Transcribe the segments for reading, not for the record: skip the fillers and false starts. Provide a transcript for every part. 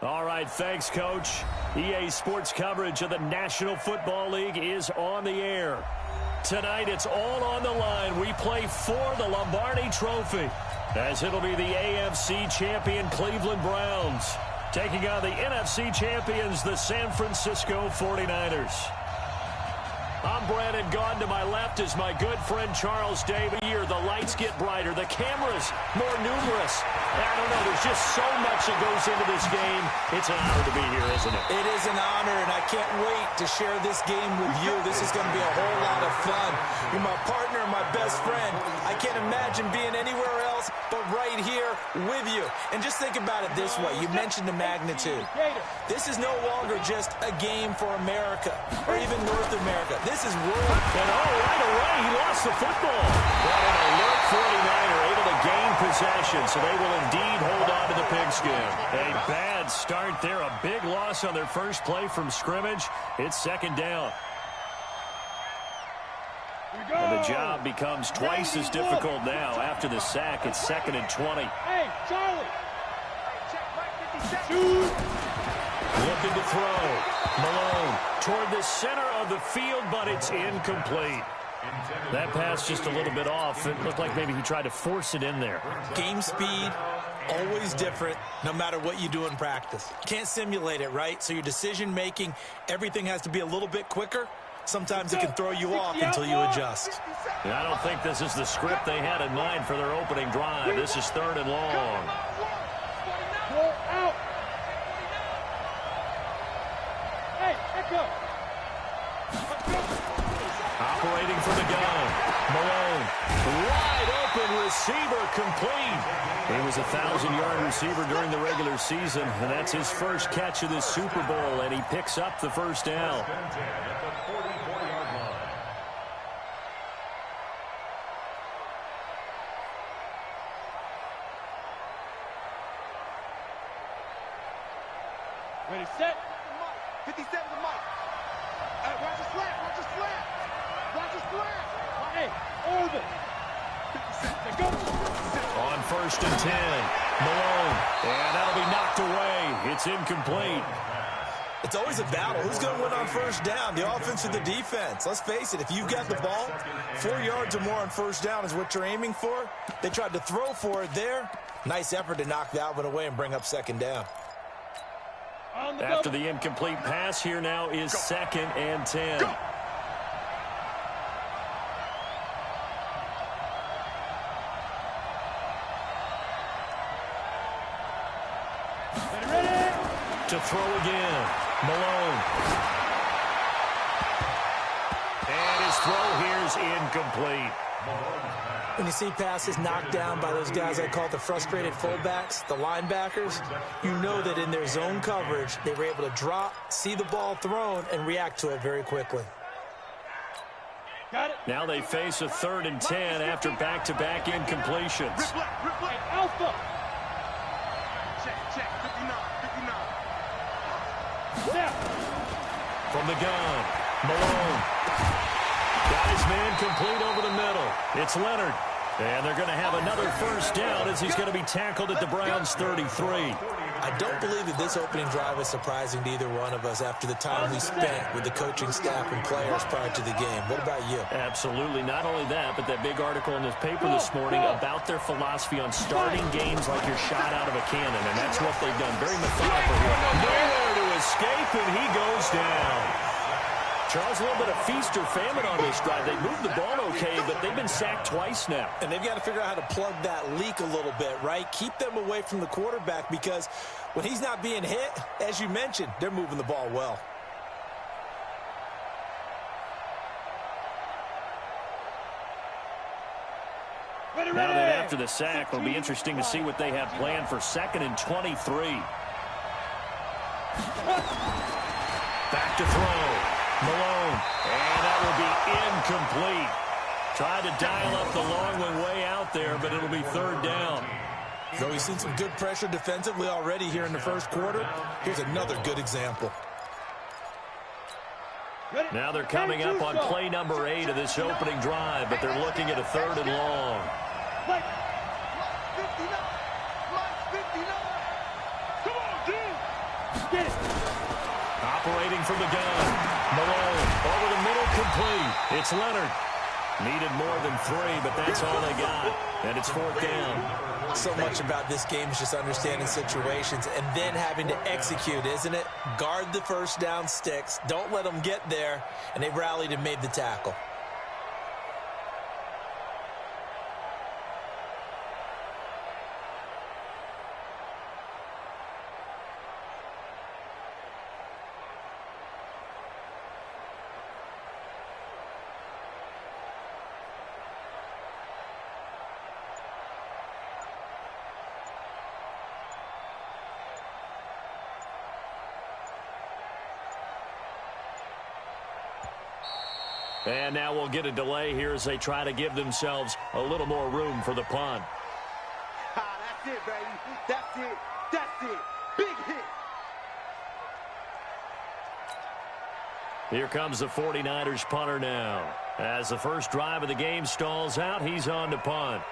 All right, thanks, Coach. EA Sports coverage of the National Football League is on the air. Tonight, it's all on the line. We play for the Lombardi Trophy, as it'll be the AFC champion Cleveland Browns taking on the NFC champions, the San Francisco 49ers. I'm Brandon Gaudin. To my left is my good friend Charles Davis. Here, the lights get brighter, the cameras more numerous. I don't know, there's just so much that goes into this game. It's an honor to be here, isn't it? It is an honor, and I can't wait to share this game with you. This is going to be a whole lot of fun. You're my partner, my best friend. I can't imagine being anywhere else but right here with you. And just think about it this way. You mentioned the magnitude. This is no longer just a game for America or even North America. This is world. And right away, he lost the football. But an alert 49er able to gain possession, so they will indeed hold on to the pigskin. A bad start there, a big loss on their first play from scrimmage. It's second down. And the job becomes twice as difficult now. After the sack, it's 2nd and 20. Hey, Charlie. Looking to throw. Malone toward the center of the field, but it's incomplete. That pass just a little bit off. It looked like maybe he tried to force it in there. Game speed, always different, no matter what you do in practice. Can't simulate it, right? So your decision-making, everything has to be a little bit quicker. Sometimes it can throw you off until you adjust. And I don't think this is the script they had in mind for their opening drive. This is 3rd and long. Out. Hey, echo. Operating from the gun. Malone. Wide open receiver complete. He was a 1,000-yard receiver during the regular season, and that's his first catch of this Super Bowl, and he picks up the first down. Ready, set. 57 the mic. Hey, watch the slant, watch the slant. Watch the slant. Hey, over. 57, go. On 1st and 10. Malone. And that'll be knocked away. It's incomplete. It's always a battle. Who's going to win on first down, the offense or the defense? Let's face it, if you've got the ball, 4 yards or more on first down is what you're aiming for. They tried to throw for it there. Nice effort to knock that one away and bring up 2nd down. After the incomplete pass, here now is 2nd and 10. Go. Ready. To throw again. Malone. And his throw here is incomplete. When you see passes knocked down by those guys I call the frustrated fullbacks, the linebackers, you know that in their zone coverage, they were able to drop, see the ball thrown, and react to it very quickly. Got it. Now they face a 3rd and 10 after back-to-back incompletions. Hey, Alpha. Check, 59. Now. From the gun, Malone. Got his man complete over the middle. It's Leonard. And they're going to have another first down as he's going to be tackled at the Browns' 33. I don't believe that this opening drive is surprising to either one of us after the time we spent with the coaching staff and players prior to the game. What about you? Absolutely. Not only that, but that big article in the paper this morning about their philosophy on starting games like you're shot out of a cannon, and that's what they've done. Very methodical here. Nowhere to escape, and he goes down. Charles, a little bit of feast or famine on this drive. They moved the ball okay, but they've been sacked twice now. And they've got to figure out how to plug that leak a little bit, right? Keep them away from the quarterback because when he's not being hit, as you mentioned, they're moving the ball well. Now that after the sack, it'll be interesting to see what they have planned for 2nd and 23. Back to throw. Malone, and that will be incomplete. Tried to dial up the long one way out there, but it'll be 3rd down. So we've seen some good pressure defensively already here in the first quarter. Here's another good example. Now they're coming up on play number 8 of this opening drive, but they're looking at a 3rd and long. Get it. Operating from the gun. Malone over the middle, complete. It's Leonard. Needed more than 3, but that's all they got. And it's 4th down. So much about this game is just understanding situations and then having to execute, isn't it? Guard the first down sticks. Don't let them get there. And they rallied and made the tackle. And now we'll get a delay here as they try to give themselves a little more room for the punt. That's it, baby. That's it. That's it. Big hit. Here comes the 49ers punter now. As the first drive of the game stalls out, he's on to punt.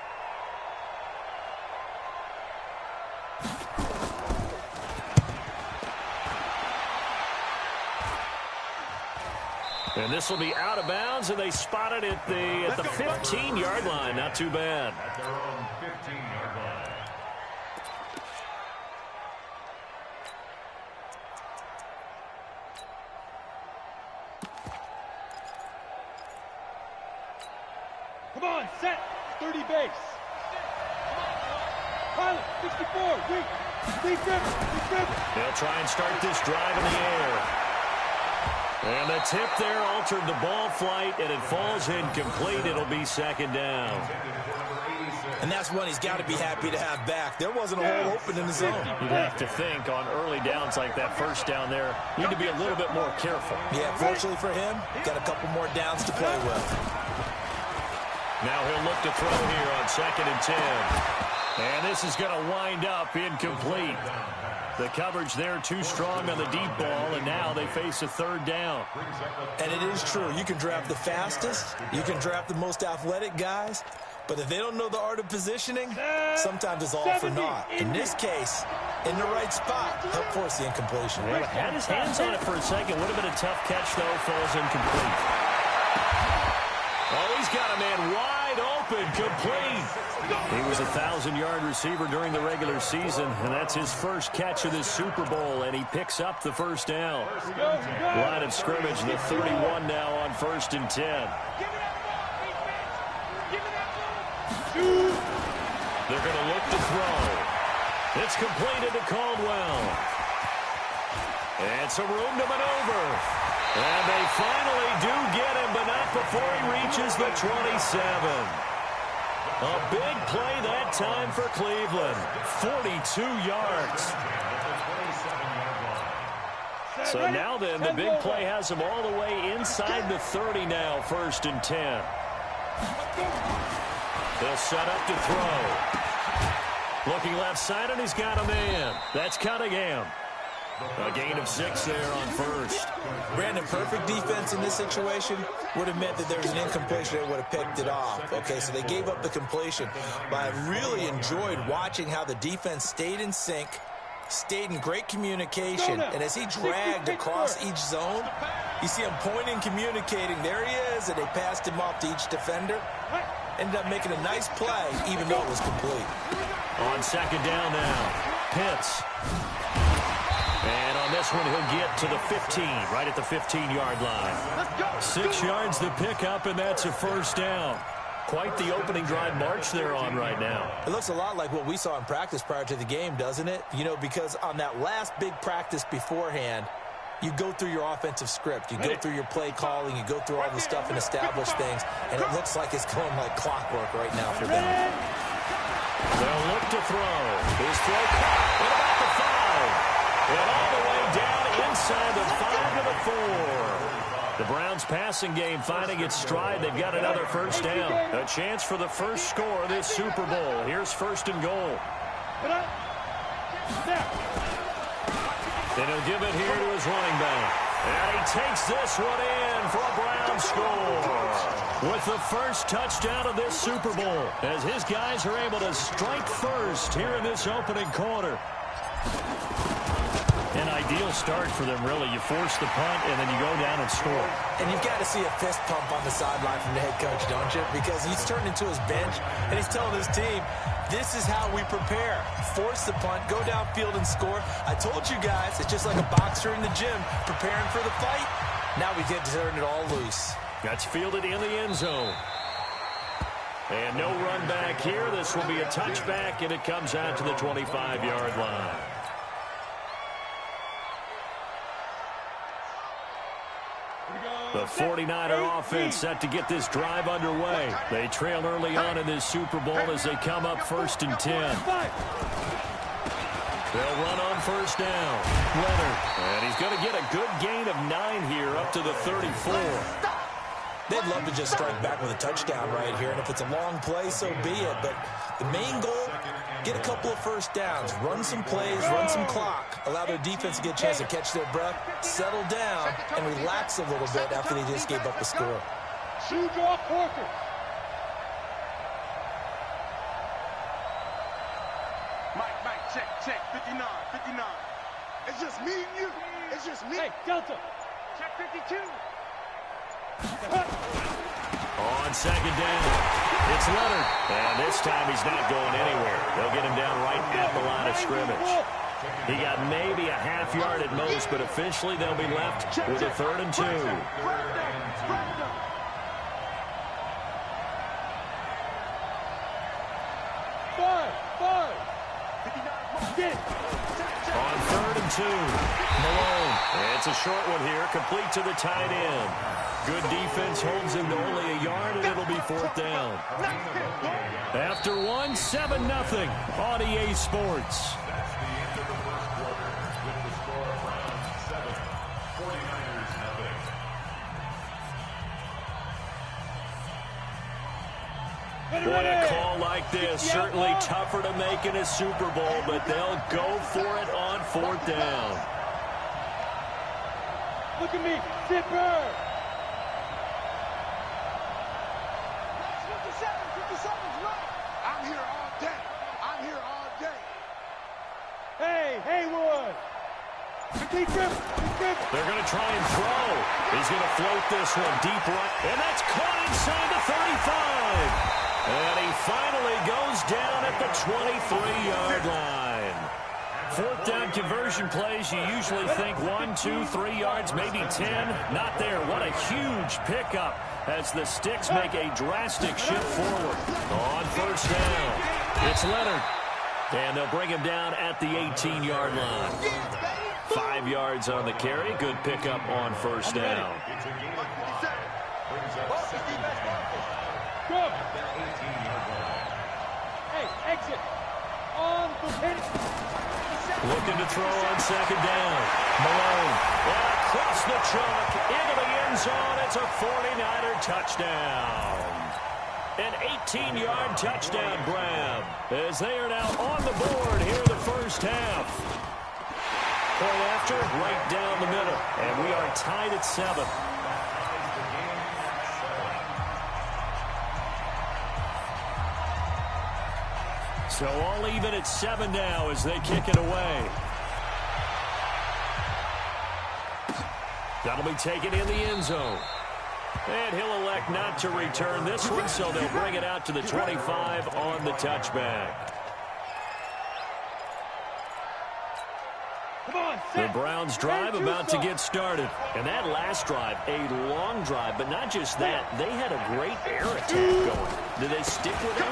And this will be out of bounds, and they spot it at the 15-yard line. Not too bad. At their own 15-yard line. Come on, set. 30 base. Pilot, 64. Deep grip. They'll try and start this drive in the air. And the tip there altered the ball flight, and it falls incomplete. It'll be 2nd down. And that's one he's got to be happy to have back. There wasn't a hole open in the zone. You'd have to think on early downs like that first down there, you need to be a little bit more careful. Yeah, fortunately for him, got a couple more downs to play with. Now he'll look to throw here on 2nd and 10. And this is going to wind up incomplete. The coverage there too strong on the deep ball, and now they face a 3rd down. And it is true. You can draft the fastest. You can draft the most athletic guys. But if they don't know the art of positioning, sometimes it's all for naught. In this case, in the right spot, help force the incompletion. Well, had his hands on it for a second. Would have been a tough catch, though. Falls incomplete. Oh, he's got a man wide open, complete. He was a 1,000-yard receiver during the regular season, and that's his first catch of this Super Bowl, and he picks up the first down. Line of scrimmage, the 31 now on 1st and 10. They're going to look to throw. It's completed to Caldwell. And some room to maneuver. And they finally do get him, but not before he reaches the 27. A big play that time for Cleveland. 42 yards. So now then, the big play has him all the way inside the 30 now, 1st and 10. They'll set up to throw. Looking left side, and he's got a man. That's Cunningham. A gain of 6 there on 1st. Brandon, perfect defense in this situation would have meant that there was an incompletion that would have picked it off. Okay, so they gave up the completion. But I really enjoyed watching how the defense stayed in sync, stayed in great communication, and as he dragged across each zone, you see him pointing, communicating. There he is, and they passed him off to each defender. Ended up making a nice play, even though it was complete. On 2nd down now, Pitts. And on this one, he'll get to the 15, right at the 15-yard line. 6 yards the pickup, and that's a 1st down. Quite the opening drive march they're on right now. It looks a lot like what we saw in practice prior to the game, doesn't it? You know, because on that last big practice beforehand, you go through your offensive script. You go through your play calling. You go through all the stuff and establish things. And it looks like it's going like clockwork right now for them. They'll look to throw. His throw caught at about the 5. And all the way down inside the 5 to the 4. The Browns passing game finding its stride. They've got another 1st down. A chance for the first score of this Super Bowl. Here's 1st and goal. And he'll give it here to his running back. And he takes this one in for a Browns score. With the first touchdown of this Super Bowl, as his guys are able to strike first here in this opening quarter. An ideal start for them, really. You force the punt, and then you go down and score. And you've got to see a fist pump on the sideline from the head coach, don't you? Because he's turned into his bench, and he's telling his team, this is how we prepare. Force the punt, go downfield and score. I told you guys, it's just like a boxer in the gym preparing for the fight. Now we get to turn it all loose. That's fielded in the end zone. And no run back here. This will be a touchback, and it comes out to the 25-yard line. The 49er offense set to get this drive underway. They trail early on in this Super Bowl as they come up 1st and 10. They'll run on first down. Leonard. And he's going to get a good gain of 9 here up to the 34. They'd love to just strike back with a touchdown right here, and if it's a long play, so be it. But the main goal, get a couple of first downs, run some plays, run some clock, allow their defense to get a chance to catch their breath, settle down, and relax a little bit after they just gave up the score. Shoe draw Corker. Mike, check, 59. It's just me and you. It's just me. Hey, Delta. Check 52. On second down, it's Leonard. And this time he's not going anywhere. They'll get him down right at the line of scrimmage. He got maybe a half yard at most, but officially they'll be left with a 3rd and 2. On 3rd and 2, Malone. It's a short one here, complete to the tight end. Good defense holds him to only a yard, and it'll be 4th down. After 1, 7-0 on EA Sports. That's the end of the first quarter with the score of Browns 7, 49ers nothing. Boy, a call like this, certainly tougher to make in a Super Bowl, but they'll go for it on 4th down. Look at me, Zipper. 57's right. I'm here all day. Hey, Haywood. Deep grip. They're going to try and throw. He's going to float this one deep right, and that's caught inside the 35. And he finally goes down at the 23-yard line. 4th down conversion plays, you usually think 1, 2, 3 yards, maybe 10. Not there. What a huge pickup as the Sticks make a drastic shift forward. On first down, it's Leonard. And they'll bring him down at the 18-yard line. 5 yards on the carry. Good pickup on first down. Hey, exit. On the pin. Looking to throw on second down. Malone. Across the chalk into the end zone. It's a 49er touchdown. An 18-yard touchdown grab as they are now on the board here in the first half. Point after, right down the middle. And we are tied at 7. So all even at 7 now as they kick it away. That'll be taken in the end zone. And he'll elect not to return this one, so they'll bring it out to the 25 on the touchback. The Browns drive about to get started. And that last drive, a long drive, but not just that. They had a great air attack going. Did they stick with it?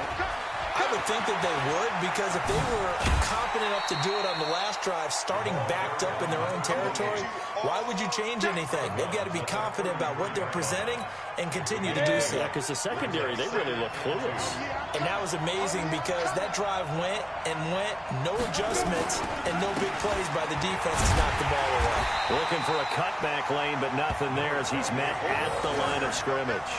I would think that they would, because if they were confident enough to do it on the last drive, starting backed up in their own territory, why would you change anything? They've got to be confident about what they're presenting and continue to do so. Yeah, because the secondary, they really look clueless. And that was amazing because that drive went and went, no adjustments, and no big plays by the defense to knock the ball away. Looking for a cutback lane, but nothing there as he's met at the line of scrimmage.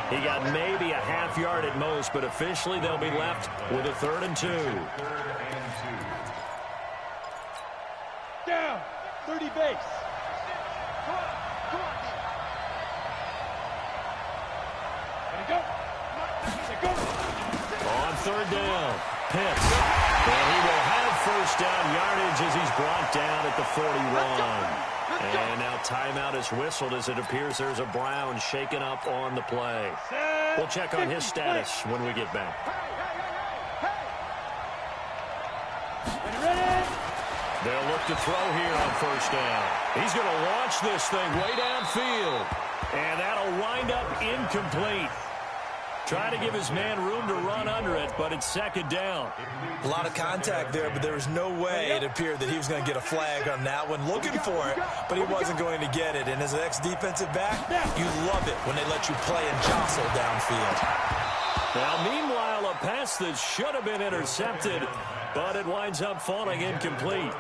He got maybe a half yard at most, but officially they'll be left with a 3rd and 2. Down, 30 base. Go. On 3rd down, Pitts. And he will have first down yardage as he's brought down at the 41. And now timeout is whistled as it appears there's a Brown shaken up on the play. We'll check on his status when we get back. They'll look to throw here on first down. He's going to launch this thing way downfield. And that'll wind up incomplete. Trying to give his man room to run under it, but it's second down. A lot of contact there, but there was no way it appeared that he was going to get a flag on that one. Looking for it, but he wasn't going to get it. And as an ex-defensive back, you love it when they let you play and jostle downfield. Now, meanwhile, a pass that should have been intercepted, but it winds up falling incomplete.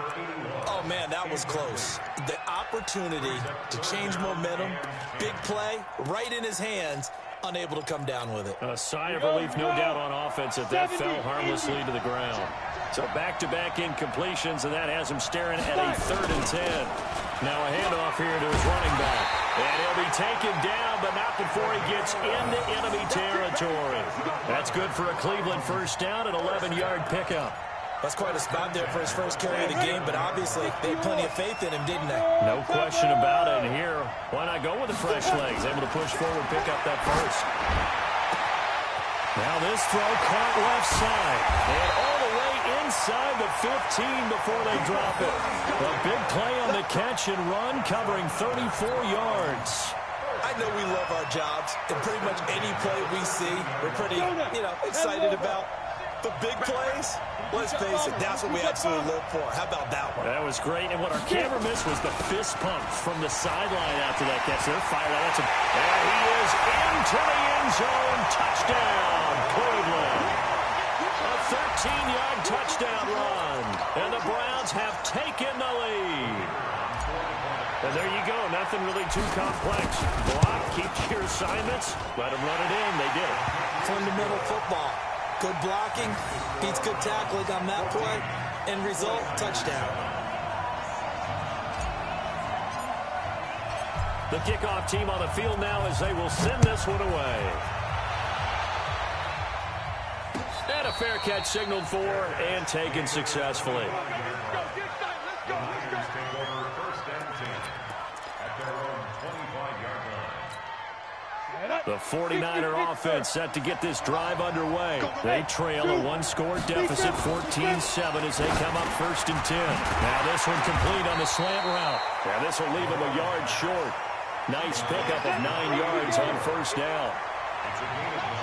Oh, man, that was close. The opportunity to change momentum, big play, right in his hands, unable to come down with it. A sigh of relief, no doubt, on offense if that fell harmlessly to the ground. So back-to-back incompletions, and that has him staring at a 3rd and 10. Now a handoff here to his running back. And he'll be taken down, but not before he gets into enemy territory. That's good for a Cleveland first down, an 11-yard pickup. That's quite a spot there for his first carry of the game, but obviously they had plenty of faith in him, didn't they? No question about it. And here, why not go with the fresh legs? Able to push forward, pick up that first. Now this throw caught left side. And all the way inside the 15 before they drop it. A big play on the catch and run, covering 34 yards. I know we love our jobs, and pretty much any play we see, we're pretty, excited about. The big plays, let's face it, that's what we absolutely live for. How about that one? That was great, and what our camera missed was the fist pump from the sideline after that catch. They're fired out. There he is into the end zone. Touchdown, Cleveland. A 13-yard touchdown run, and the Browns have taken the lead. And there you go, nothing really too complex. Block, keep your assignments, let them run it in. They did it. Fundamental football. Good blocking, beats good tackling on that play, and result, touchdown. The kickoff team on the field now as they will send this one away. And a fair catch signaled for and taken successfully. The 49er offense set to get this drive underway. They trail a one-score deficit, 14-7, as they come up 1st and 10. Now this one complete on the slant route. Now this will leave them a yard short. Nice pickup of 9 yards on first down.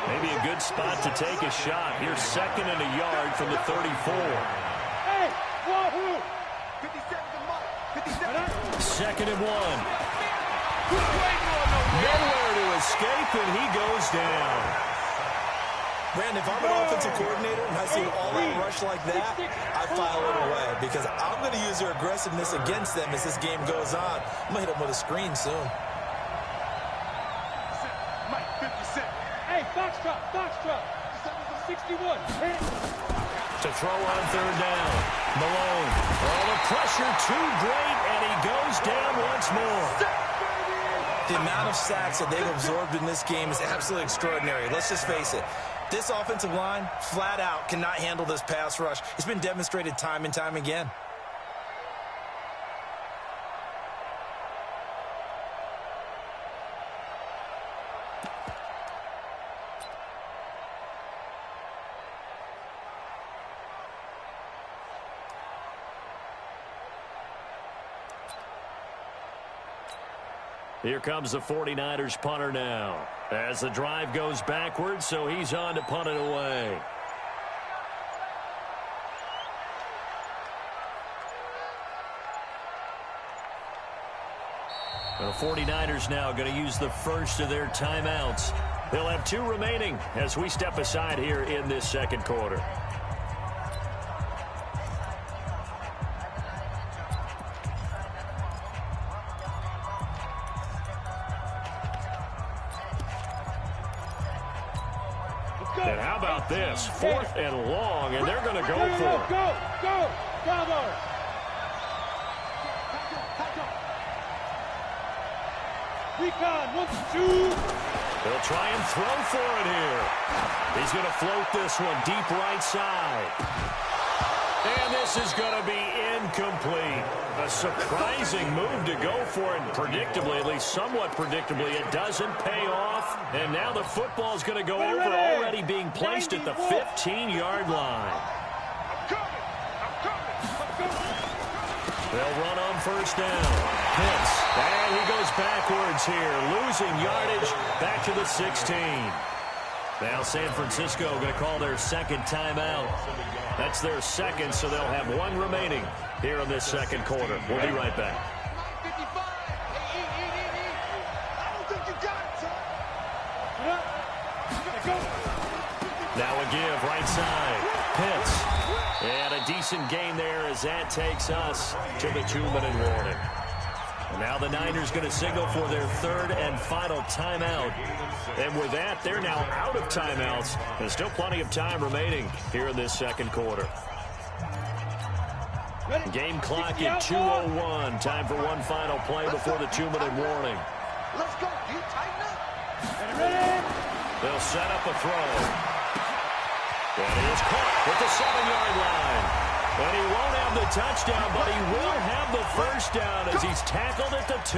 Maybe a good spot to take a shot. Here's 2nd and a yard from the 34. Hey, 2nd and 1. Nowhere to escape, and he goes down. Brandon, if I'm an offensive coordinator and I see an all-out rush like that, I file it away because I'm going to use their aggressiveness against them as this game goes on. I'm going to hit them with a screen soon. Mike, 50 cent. Hey, Foxtrot. 61. To throw on 3rd down. Malone. Oh, the pressure too great, and he goes down once more. The amount of sacks that they've absorbed in this game is absolutely extraordinary. Let's just face it. This offensive line, flat out, cannot handle this pass rush. It's been demonstrated time and time again. Here comes the 49ers punter now. As the drive goes backwards, so he's on to punt it away. The 49ers now going to use the first of their timeouts. They'll have 2 remaining as we step aside here in this 2nd quarter. And how about this? 4th and long, and they're going to go for it. Go, Bravo. Recon, 1, 2. They'll try and throw for it here. He's going to float this one deep right side. And this is going to be incomplete. A surprising move to go for it. Predictably, at least somewhat predictably, it doesn't pay off. And now the football is going to go over, already being placed at the 15-yard line. They'll run on first down. Pitts. And he goes backwards here, losing yardage back to the 16. Now San Francisco going to call their second timeout. That's their second, so they'll have one remaining here in this second quarter. We'll be right back. Now a give right side. Pitts. And a decent gain there as that takes us to the 2-minute warning. And now the Niners going to signal for their third and final timeout. And with that, they're now out of timeouts. There's still plenty of time remaining here in this second quarter. Game clock at 2:01. Time for one final play before the 2-minute warning. Let's go. You tighten up. They'll set up a throw. And he is caught at the 7-yard line. And he won't have the touchdown, but he will have the first down as he's tackled at the 2.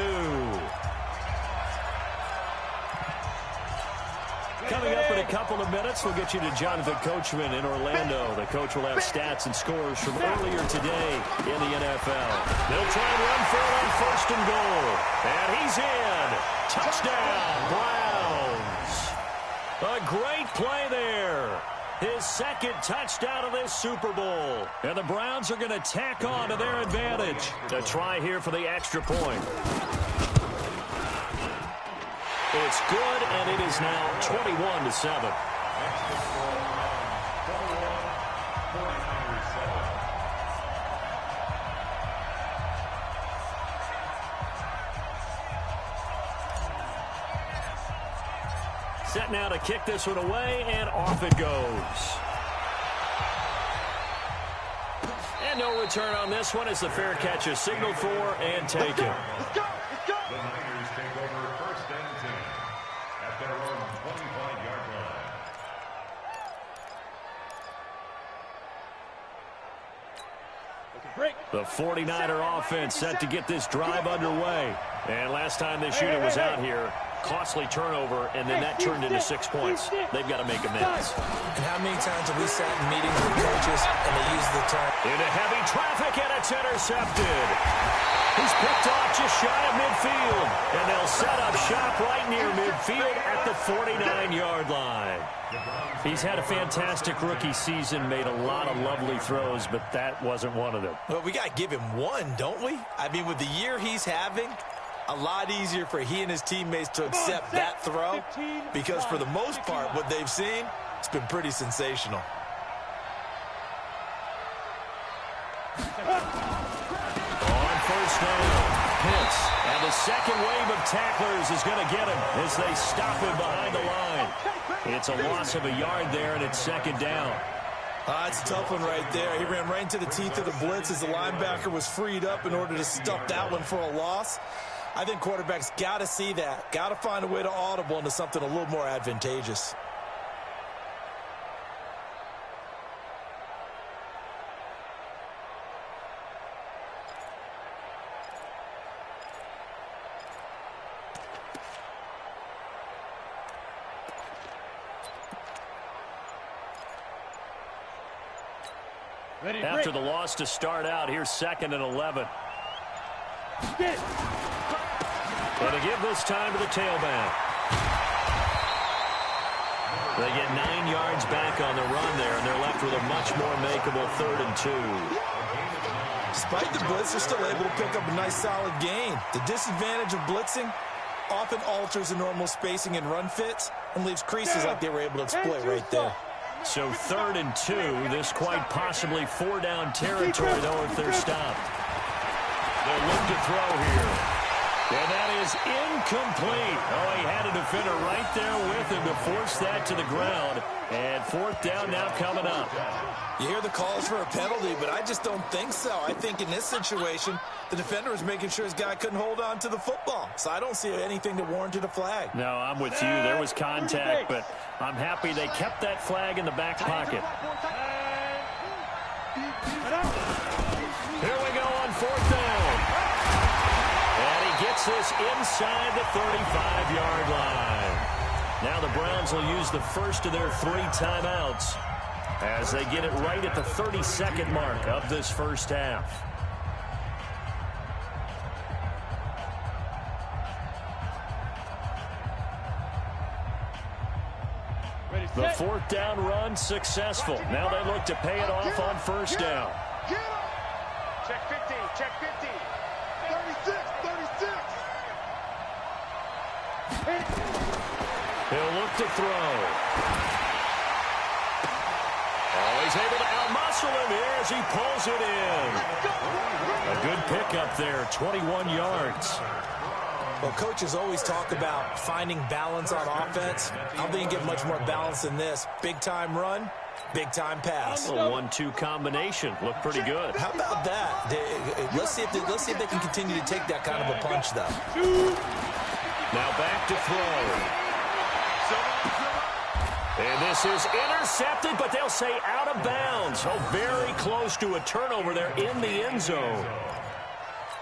Coming up in a couple of minutes, we'll get you to Jonathan Coachman in Orlando. The coach will have stats and scores from earlier today in the NFL. They'll try and run for it on first and goal. And he's in. Touchdown, Browns. A great play there. His second touchdown of this Super Bowl. And the Browns are going to tack on to their advantage. A try here for the extra point. It's good, and it is now 21-7. Set now to kick this one away, and off it goes. And no return on this one as the fair catch is signaled for and taken. Let's go. The Niners take over first and 10 at their own 25-yard line. The 49er offense set to get this drive underway. And last time this unit was out here, costly turnover, and then that turned into 6 points. They've got to make amends. And how many times have we sat in meetings with coaches and they use the term? Into heavy traffic, and it's intercepted. He's picked off just shy of midfield. And they'll set up shop right near midfield at the 49-yard line. He's had a fantastic rookie season, made a lot of lovely throws, but that wasn't one of them. Well, we got to give him one, don't we? I mean, with the year he's having, a lot easier for he and his teammates to accept that throw because for the most part, what they've seen, it's been pretty sensational. On first down, Pitts, and the second wave of tacklers is going to get him as they stop him behind the line. It's a loss of a yard there, and it's second down. It's a tough one right there. He ran right into the teeth of the blitz as the linebacker was freed up in order to stuff that one for a loss. I think quarterbacks got to see that. Got to find a way to audible into something a little more advantageous. After the loss to start out, here's 2nd and 11. And to give this time to the tailback. They get 9 yards back on the run there, and they're left with a much more makeable 3rd and 2. Despite the blitz, they're still able to pick up a nice solid gain. The disadvantage of blitzing often alters the normal spacing and run fits and leaves creases like they were able to exploit right there. So 3rd and 2, this quite possibly 4-down territory, though, if they're stopped. They'll look to throw here. And that is incomplete. Oh, he had a defender right there with him to force that to the ground. And 4th down now coming up. You hear the calls for a penalty, but I just don't think so. I think in this situation, the defender was making sure his guy couldn't hold on to the football. So I don't see anything that warranted a flag. No, I'm with you. There was contact, but I'm happy they kept that flag in the back pocket. Here we go on 4th down. And he gets this inside the 35-yard line. Now the Browns will use the first of their 3 timeouts as they get it right at the 32nd mark of this first half. The 4th down run successful. Now they look to pay it off on 1st down. Check 50, check 50. 36, 36. He'll look to throw. Oh, he's able to outmuscle him here as he pulls it in. A good pickup there, 21 yards. Well, coaches always talk about finding balance on offense. How they can get much more balance than this? Big-time run, big-time pass. A 1-2 combination. Looked pretty good. How about that? Let's see if they can continue to take that kind of a punch, though. Now back to throw. And this is intercepted, but they'll say out of bounds. Oh, very close to a turnover there in the end zone.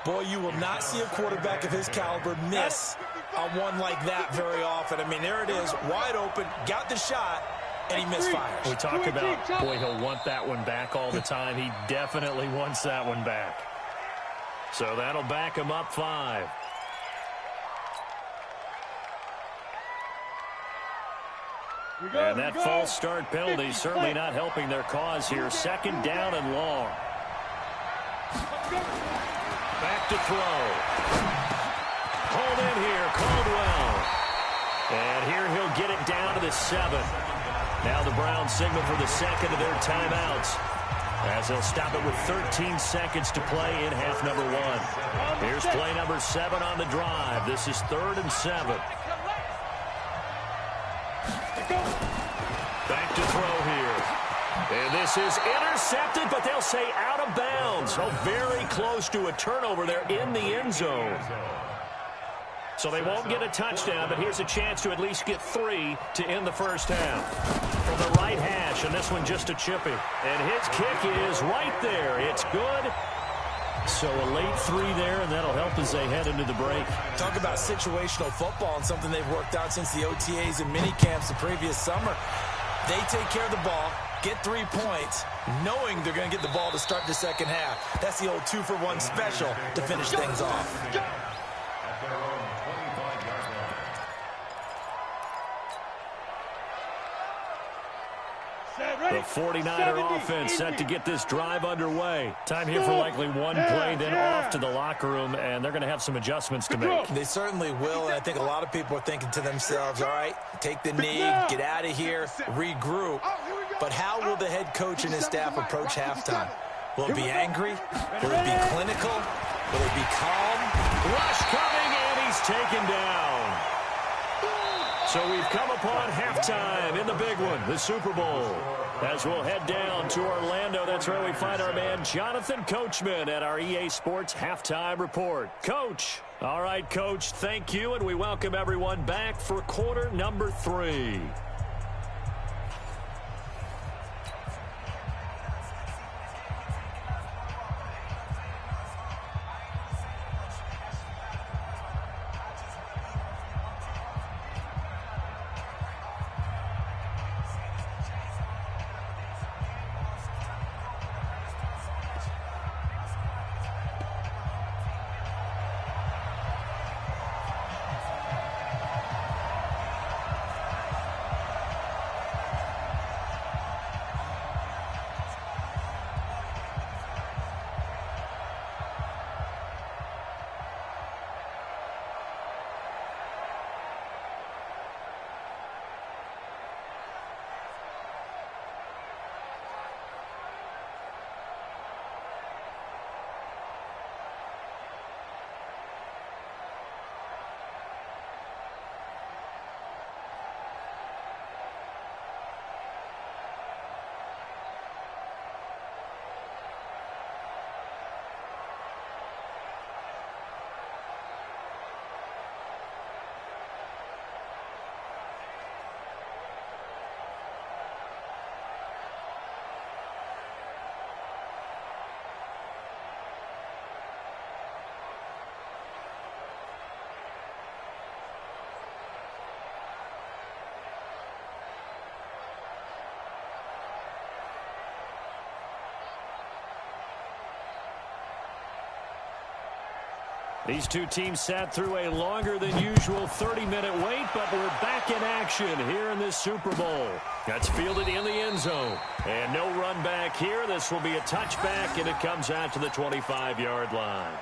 Boy, you will not see a quarterback of his caliber miss a one like that very often. I mean, there it is, wide open, got the shot, and he misfires. We talk about, boy, he'll want that one back all the time. He definitely wants that one back. So that'll back him up 5. And that false start penalty certainly not helping their cause here. 2nd down and long. Back to throw. Hold in here, Caldwell. And here he'll get it down to the 7. Now the Browns signal for the 2nd of their timeouts as they'll stop it with 13 seconds to play in half number 1. Here's play number 7 on the drive. This is 3rd and 7. Back to throw here. And this is intercepted, but they'll say out of bounds. Oh, very close to a turnover there in the end zone. So they won't get a touchdown, but here's a chance to at least get 3 to end the first half. From the right hash, and this one just a chippy. And his kick is right there. It's good. So a late 3 there, and that'll help as they head into the break. Talk about situational football and something they've worked out since the OTAs and mini camps the previous summer. They take care of the ball, get 3 points, knowing they're going to get the ball to start the second half. That's the old 2-for-1 special to finish things off. At their own 25-yard line. The 49er offense set to get this drive underway. Time here for likely one play, then off to the locker room, and they're going to have some adjustments to make. They certainly will, and I think a lot of people are thinking to themselves, all right, take the knee, get out of here, regroup. But how will the head coach and his staff approach halftime? Will it be angry? Will it be clinical? Will it be calm? Rush coming, and he's taken down. So we've come upon halftime in the big one, the Super Bowl. As we'll head down to Orlando, that's where we find our man Jonathan Coachman at our EA Sports Halftime Report. Coach. All right, Coach, thank you, and we welcome everyone back for quarter number 3. These two teams sat through a longer than usual 30-minute wait, but we're back in action here in this Super Bowl. That's fielded in the end zone. And no run back here. This will be a touchback, and it comes out to the 25-yard line.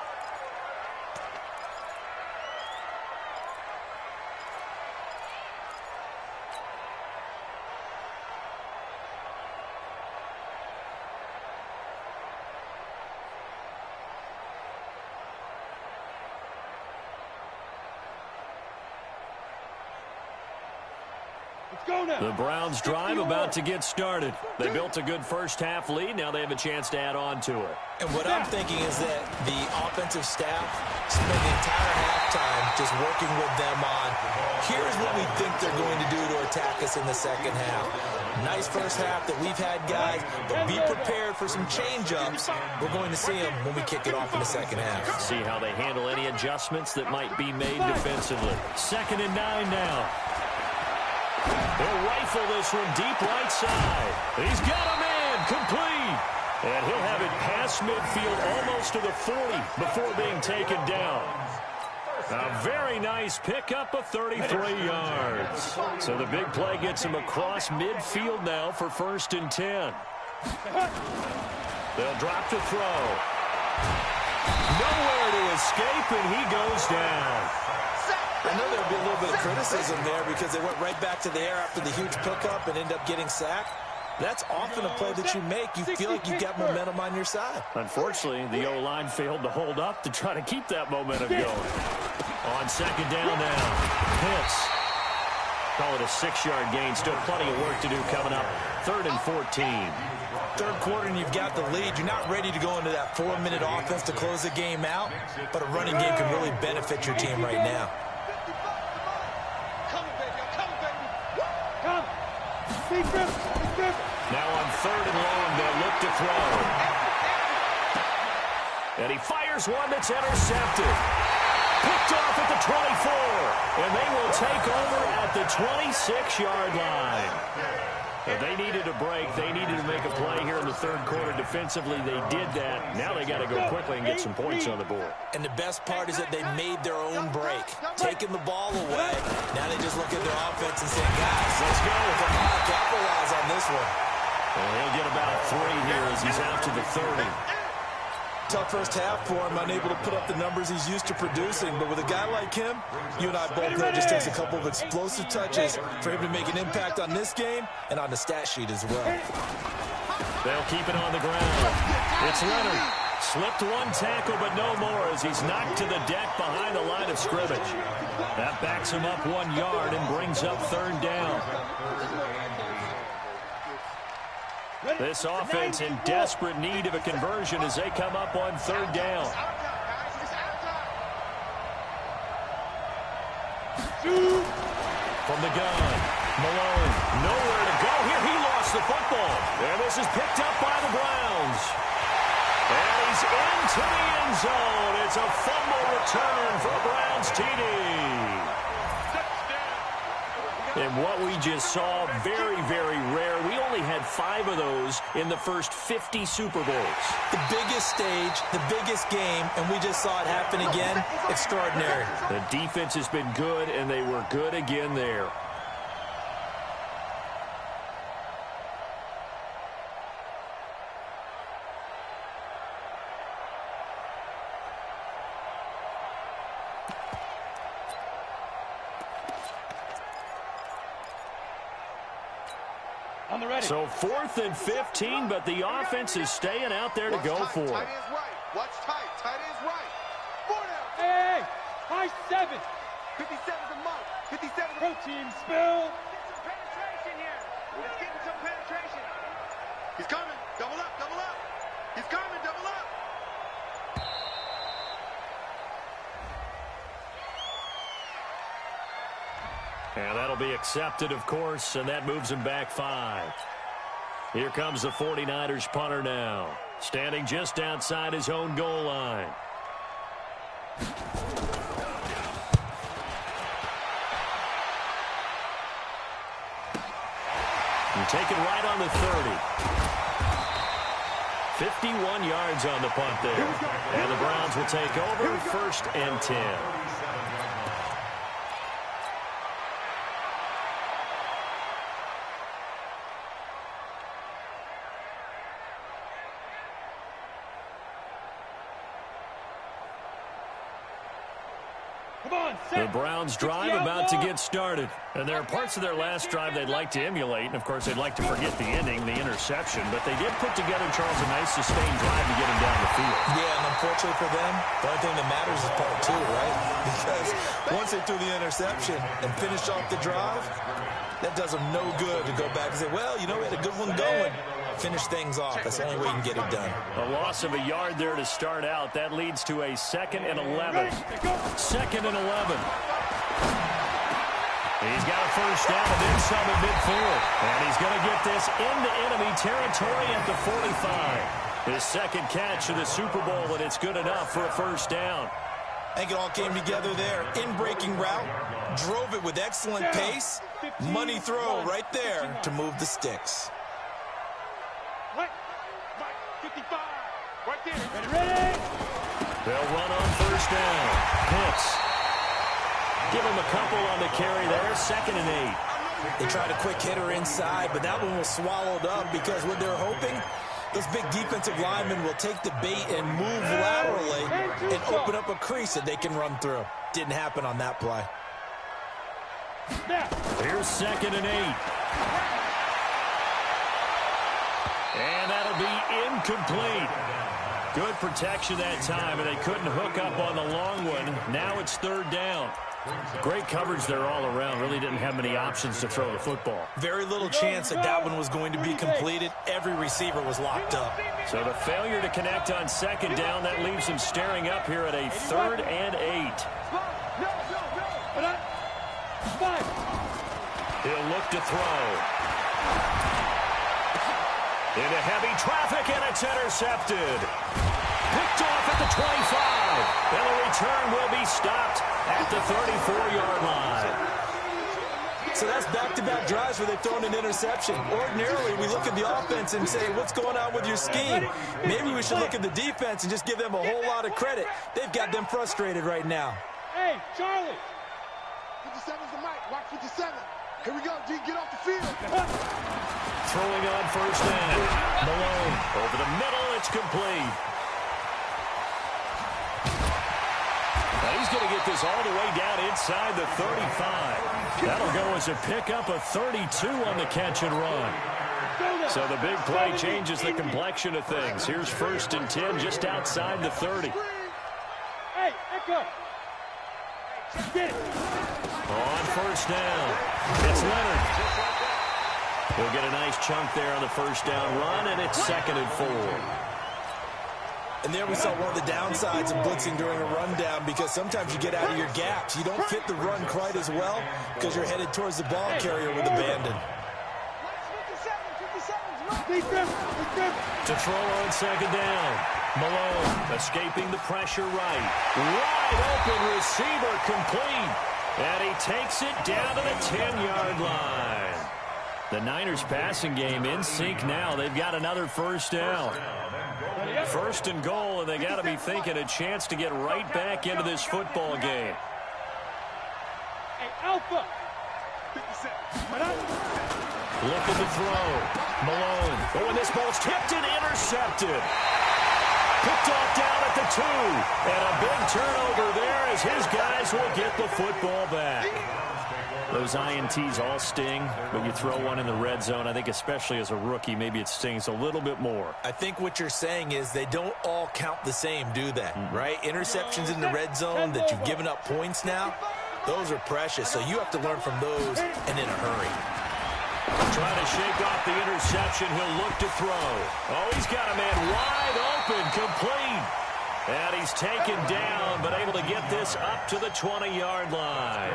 The Browns drive about to get started. They built a good first-half lead. Now they have a chance to add on to it. And what I'm thinking is that the offensive staff spent the entire halftime just working with them on, here's what we think they're going to do to attack us in the second half. Nice first half that we've had, guys, but be prepared for some change-ups. We're going to see them when we kick it off in the second half. See how they handle any adjustments that might be made defensively. 2nd and 9 now. He'll rifle this one deep right side. He's got a man complete. And he'll have it past midfield almost to the 40 before being taken down. A very nice pickup of 33 yards. So the big play gets him across midfield now for 1st and 10. They'll drop to throw. Nowhere to escape, and he goes down. I know there'll be a little bit of criticism there because they went right back to the air after the huge pickup and end up getting sacked. That's often a play that you make. You feel like you've got momentum on your side. Unfortunately, the O-line failed to hold up to try to keep that momentum going. On 2nd down now. Pitts. Call it a 6-yard gain. Still plenty of work to do coming up. 3rd and 14. Third quarter and you've got the lead. You're not ready to go into that 4-minute offense to close the game out, but a running game can really benefit your team right now. Now on 3rd and long, they'll look to throw. And he fires one that's intercepted. Picked off at the 24. And they will take over at the 26-yard line. But they needed a break. They needed to make a play here in the 3rd quarter. Defensively, they did that. Now they got to go quickly and get some points on the board. And the best part is that they made their own break. Taking the ball away. Now they just look at their offense and say, guys, let's go. Come on, capitalize on this one. And he'll get about 3 here as he's out to the 30. Tough first half for him, unable to put up the numbers he's used to producing. But with a guy like him, you and I both know it just takes a couple of explosive touches for him to make an impact on this game and on the stat sheet as well. They'll keep it on the ground. It's Leonard. Slipped one tackle, but no more as he's knocked to the deck behind the line of scrimmage. That backs him up 1 yard and brings up 3rd down. This offense in desperate need of a conversion as they come up on 3rd down. From the gun, Malone, nowhere to go here. He lost the football. And this is picked up by the Browns. And he's into the end zone. It's a fumble return for a Browns TD. And what we just saw, very, very rare. We only had 5 of those in the first 50 Super Bowls. The biggest stage, the biggest game, and we just saw it happen again. Extraordinary. The defense has been good, and they were good again there. So 4th and 15, but the offense is staying out there to go for it. Tight end's right. Watch tight. Tight end's right. 4 down. Hey, high 7. 57's a mark. 57's a Protein spill. Get some penetration here. Let's get some penetration. He's coming. Double up. Double up. He's coming. Double up. And that'll be accepted, of course, and that moves him back 5. Here comes the 49ers punter now, standing just outside his own goal line. And taken right on the 30. 51 yards on the punt there. And the Browns will take over 1st and 10. The Browns drive about to get started. And there are parts of their last drive they'd like to emulate. And, of course, they'd like to forget the ending, the interception. But they did put together, Charles, a nice sustained drive to get him down the field. Yeah, and unfortunately for them, the only thing that matters is part 2, right? Because once they threw the interception and finished off the drive, that does them no good to go back and say, well, you know, we had a good one going. Finish things off. That's the only way you can get it done. A loss of a yard there to start out. That leads to a 2nd and 11. 2nd and 11. He's got a first down and then some at midfield. And he's going to get this into enemy territory at the 45. His 2nd catch of the Super Bowl, and it's good enough for a first down. I think it all came together there. In-breaking route. Drove it with excellent pace. Money throw right there to move the sticks. 55. Right there. Ready? They'll run on first down. Pitts. Give him a couple on the carry there. 2nd and 8. They tried a quick hitter inside, but that one was swallowed up because what they're hoping, those big defensive linemen will take the bait and move laterally and open up a crease that they can run through. Didn't happen on that play. Here's 2nd and 8. And that'll be incomplete. Good protection that time, and they couldn't hook up on the long one. Now it's 3rd down. Great coverage there all around. Really didn't have many options to throw the football. Very little chance that one was going to be completed. Every receiver was locked up. So the failure to connect on 2nd down, that leaves him staring up here at a 3rd and 8. He'll look to throw. Into heavy traffic, and it's intercepted. Picked off at the 25. And the return will be stopped at the 34-yard line. So that's back-to-back drives where they've thrown an interception. Ordinarily, we look at the offense and say, what's going on with your scheme? Maybe we should look at the defense and just give them a whole lot of credit. They've got them frustrated right now. Hey, Charlie. 57's the mic. Watch 57. Here we go, D. Get off the field. Throwing on first down. Malone over the middle. It's complete. Now he's going to get this all the way down inside the 35. That'll go as a pickup of 32 on the catch and run. So the big play changes the complexion of things. Here's 1st and 10 just outside the 30. Hey, Echo. Get it. On first down, it's Leonard. He'll get a nice chunk there on the first down run, and it's 2nd and 4. And there we saw one of the downsides of blitzing during a rundown, because sometimes you get out of your gaps. You don't fit the run quite as well because you're headed towards the ball carrier with abandon. To throw on 2nd down. Malone escaping the pressure right. Wide open receiver complete. And he takes it down to the 10-yard line. The Niners passing game in sync now. They've got another first down. 1st and goal, and they got to be thinking a chance to get right back into this football game. Hey, Alpha. Looking to throw. Malone. Oh, and this ball's tipped and intercepted. Picked off down at the 2. And a big turnover there as his guys will get the football back. Those INTs all sting, but you throw one in the red zone, I think especially as a rookie, maybe it stings a little bit more. I think what you're saying is they don't all count the same, do they? Right? Interceptions in the red zone that you've given up points now, those are precious, so you have to learn from those and in a hurry. Trying to shake off the interception. He'll look to throw. Oh, he's got a man wide open, complete. And he's taken down, but able to get this up to the 20-yard line.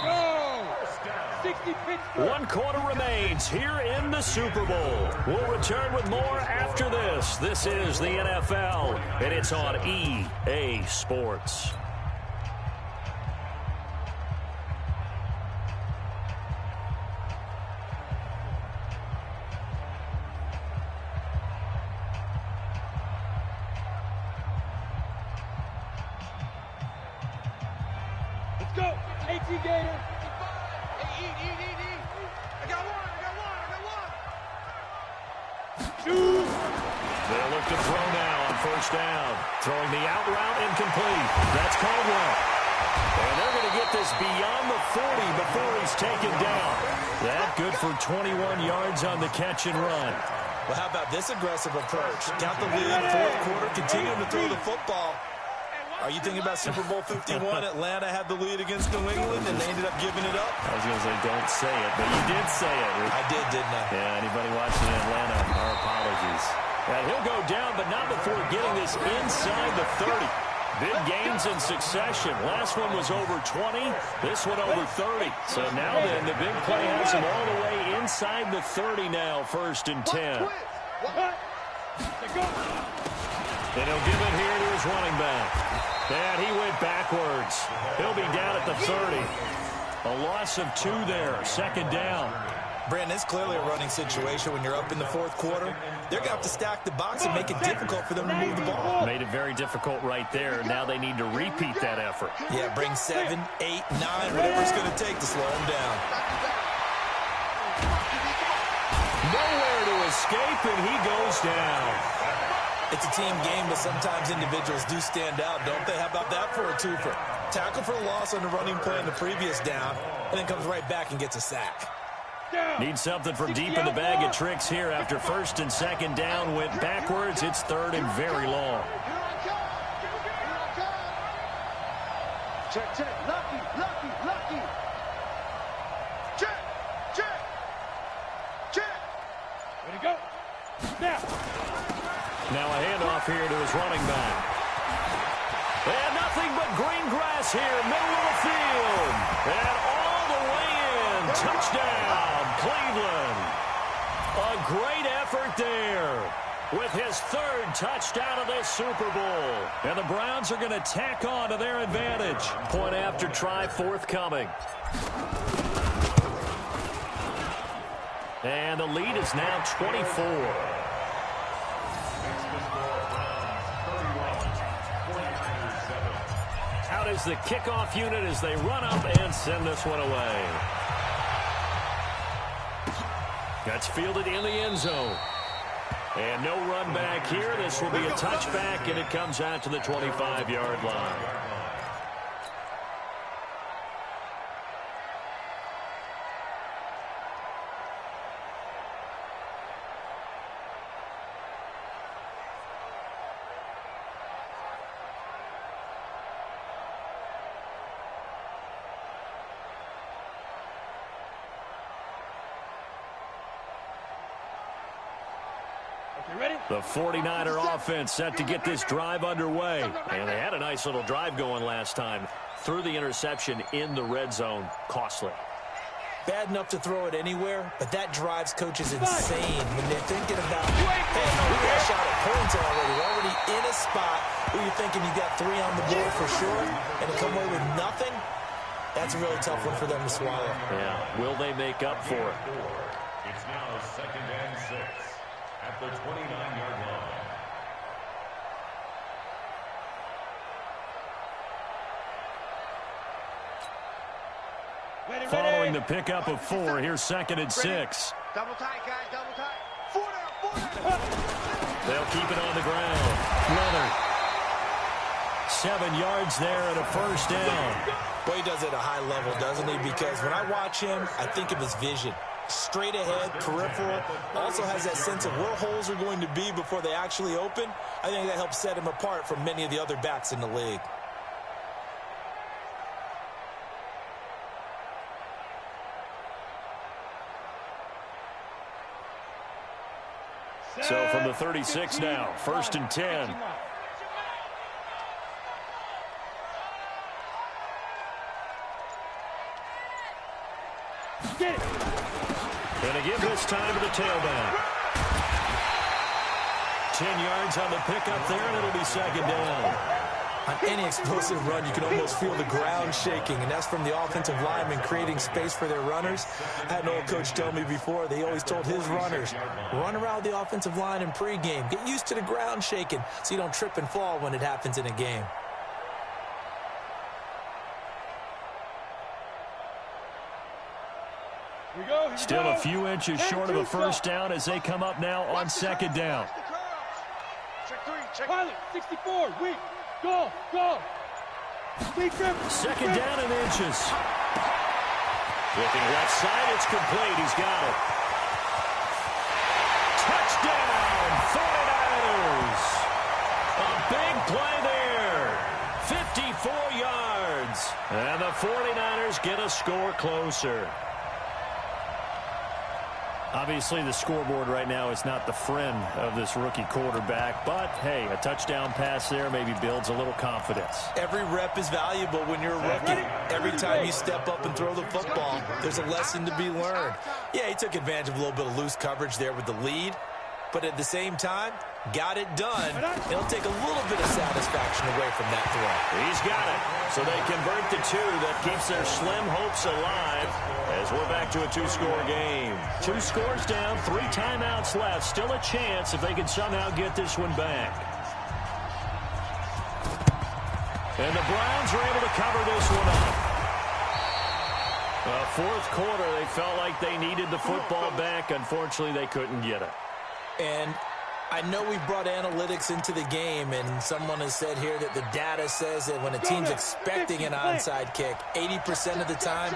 Go! 60 Pittsburgh. 1 quarter remains here in the Super Bowl. We'll return with more after this. This is the NFL, and it's on EA Sports. AT Gator. Hey, eat. I got one. Shoot. They'll look to throw now on first down. Throwing the out route incomplete. That's Caldwell. And they're going to get this beyond the 40 before he's taken down. That good for 21 yards on the catch and run. Well, how about this aggressive approach? Count the lead, fourth quarter, continuing to throw the football. Are you thinking about Super Bowl 51? Atlanta had the lead against New England, and they ended up giving it up? I was going to say, don't say it, but you did say it. I did, didn't I? Yeah, anybody watching in Atlanta, our apologies. And he'll go down, but not before getting this inside the 30. Big gains in succession. Last one was over 20. This one over 30. So now then, the big play has him all the way inside the 30 now, 1st and 10. And he'll give it here to his running back. And he went backwards. He'll be down at the 30. A loss of 2 there, 2nd down. Brandon, it's clearly a running situation when you're up in the fourth quarter. They're going to have to stack the box and make it difficult for them to move the ball. Made it very difficult right there. Now they need to repeat that effort. Yeah, bring 7, 8, 9, whatever it's going to take to slow them down. Nowhere to escape, and he goes down. It's a team game, but sometimes individuals do stand out, don't they? How about that for a twofer? Tackle for a loss on the running play in the previous down, and then comes right back and gets a sack. Need something from deep in the bag of tricks here after 1st and 2nd down. Went backwards. It's 3rd and very long. Check. Lucky. Check. Way to go. Snap. Now a handoff here to his running back. And nothing but green grass here, middle of the field. And all the way in. Touchdown, Cleveland. A great effort there with his 3rd touchdown of this Super Bowl. And the Browns are going to tack on to their advantage. Point after try forthcoming. And the lead is now 24. Out is the kickoff unit as they run up and send this one away. That's fielded in the end zone. And no run back here. This will be a touchback, and it comes out to the 25-yard line. The 49er offense set to get this drive underway. And they had a nice little drive going last time. Threw the interception in the red zone. Costly. Bad enough to throw it anywhere, but that drives coaches insane when they're thinking about, hey, we got a shot at points already. We're already in a spot where you're thinking you got 3 on the board for sure, and to come away with nothing, that's a really tough one for them to swallow. Yeah, will they make up for it? It's now 2nd and 6 at the 29-yard line. Following the pickup of 4, here's 2nd and 6. Double tight, guys, double tight. 4 down. They'll keep it on the ground. Leonard. 7 yards there and a 1st down. Boy, he does it at a high level, doesn't he? Because when I watch him, I think of his vision. Straight ahead, peripheral, also has that sense of where holes are going to be before they actually open. I think that helps set him apart from many of the other backs in the league. So from the 36 now, 1st and 10. Get it. And they give this time to the tailback. 10 yards on the pickup there, and it'll be 2nd down. On any explosive run, you can almost feel the ground shaking, and that's from the offensive linemen creating space for their runners. I had an old coach tell me before, they always told his runners, run around the offensive line in pregame. Get used to the ground shaking so you don't trip and fall when it happens in a game. Still a few inches short of a first down as they come up now on second down. Pilot, 64, weak. Go. Second down and inches. Looking left side, it's complete. He's got it. Touchdown, 49ers. A big play there. 54 yards. And the 49ers get a score closer. Obviously, the scoreboard right now is not the friend of this rookie quarterback. But, hey, a touchdown pass there maybe builds a little confidence. Every rep is valuable when you're a rookie. Every time you step up and throw the football, there's a lesson to be learned. Yeah, he took advantage of a little bit of loose coverage there with the lead. But at the same time, got it done. It'll take a little bit of satisfaction away from that throw. He's got it. So they convert the two. That keeps their slim hopes alive as we're back to a two-score game. 2 scores down, 3 timeouts left. Still a chance if they can somehow get this one back. And the Browns are able to cover this one up. Fourth quarter, they felt like they needed the football back. Unfortunately, they couldn't get it. And I know we brought analytics into the game, and someone has said here that the data says that when a team's expecting an onside kick, 80% of the time,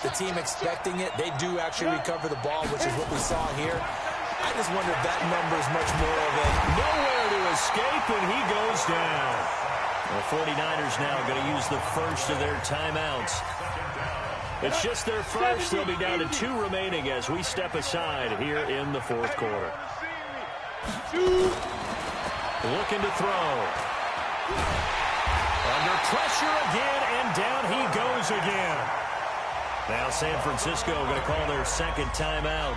the team expecting it, they do actually recover the ball, which is what we saw here. I just wonder if that number is much more of a nowhere to escape, and he goes down. The 49ers now going to use the first of their timeouts. It's just their first. They'll be down to 2 remaining as we step aside here in the fourth quarter. Looking to throw. Under pressure again, and down he goes again. Now San Francisco going to call their second timeout.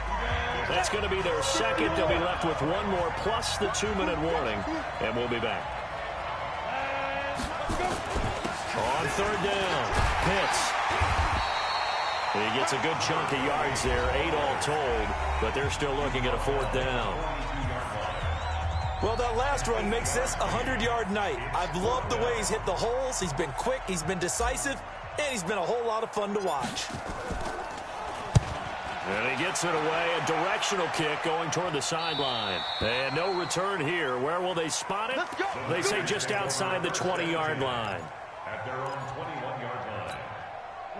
That's going to be their second. They'll be left with 1 more plus the 2-minute warning, and we'll be back. On third down, Pitts. He gets a good chunk of yards there, 8 all told, but they're still looking at a 4th down. Well, that last run makes this a 100-yard night. I've loved the way he's hit the holes. He's been quick, he's been decisive, and he's been a whole lot of fun to watch. And he gets it away, a directional kick going toward the sideline. And no return here. Where will they spot it? They say just outside the 20-yard line. At their own 21-yard line.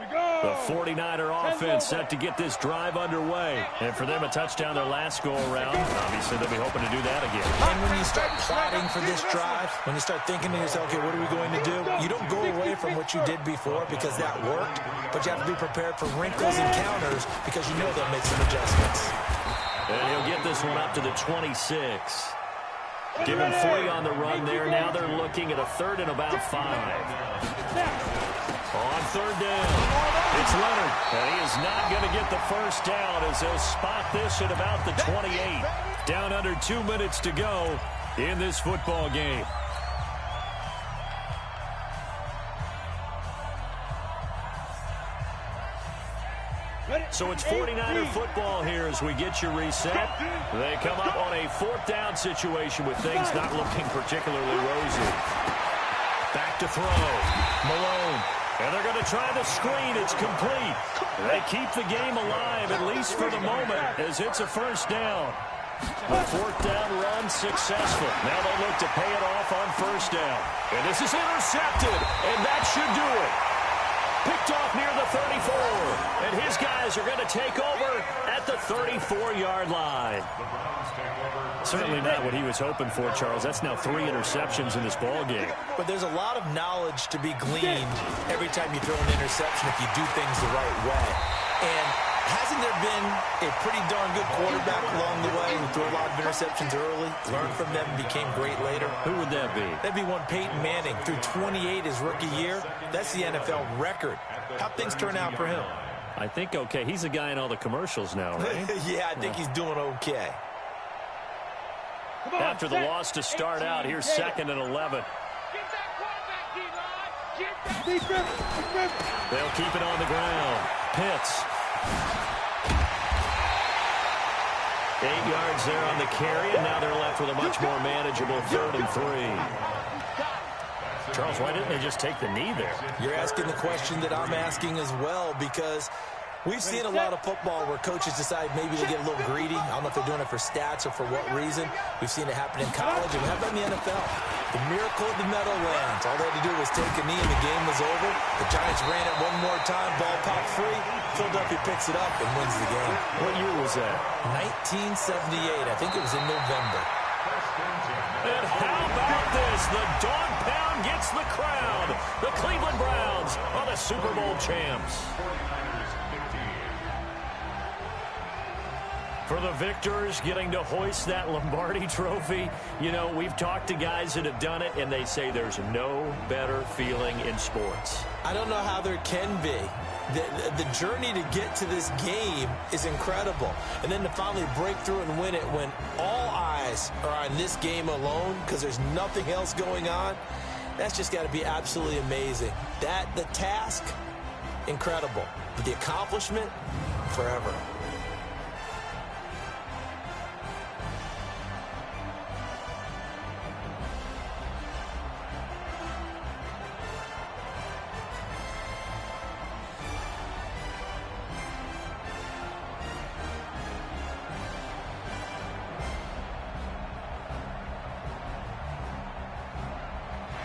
The 49er offense set to get this drive underway. And for them, a touchdown their last go-around. Obviously, they'll be hoping to do that again. And when you start plotting for this drive, when you start thinking to yourself, okay, what are we going to do? You don't go away from what you did before because that worked, but you have to be prepared for wrinkles and counters because you know they'll make some adjustments. And he'll get this one up to the 26. Give him 3 on the run there. Now they're looking at a 3rd and about 5. On third down, it's Leonard, and he is not going to get the first down as they'll spot this at about the 28. Down under 2 minutes to go in this football game. So it's 49er football here as we get you reset. They come up on a 4th down situation with things not looking particularly rosy. Back to throw. Malone. And they're going to try the screen. It's complete. They keep the game alive, at least for the moment, as it's a first down. The 4th down run successful. Now they'll look to pay it off on first down. And this is intercepted, and that should do it. Picked off near the 34. And his guys are going to take over at the 34-yard line. Certainly not what he was hoping for, Charles. That's now 3 interceptions in this ball game. But there's a lot of knowledge to be gleaned every time you throw an interception if you do things the right way. And hasn't there been a pretty darn good quarterback along the way who threw a lot of interceptions early, learned from them, and became great later? Who would that be? That'd be one Peyton Manning. Threw 28 his rookie year. That's the NFL record. How'd things turn out for him? I think okay. He's a guy in all the commercials now, right? Yeah, I think he's doing okay. After the loss to start out, here's 2nd and 11. They'll keep it on the ground. Pitts. 8 yards there on the carry, and now they're left with a much more manageable 3rd and 3. Charles, why didn't they just take the knee there? You're asking the question that I'm asking as well, because We've seen a lot of football where coaches decide maybe to get a little greedy. I don't know if they're doing it for stats or for what reason. We've seen it happen in college, and we have done in the NFL. The miracle of the Meadowlands. All they had to do was take a knee, and the game was over. The Giants ran it one more time. Ball popped free. Philadelphia picks it up and wins the game. What year was that? 1978. I think it was in November. And how about this? The dog pound gets the crowd. The Cleveland Browns are the Super Bowl champs. For the victors, getting to hoist that Lombardi trophy, you know, we've talked to guys that have done it, and they say there's no better feeling in sports. I don't know how there can be. The journey to get to this game is incredible. And then to finally break through and win it when all eyes are on this game alone because there's nothing else going on, that's just got to be absolutely amazing. The task, incredible. But the accomplishment, forever.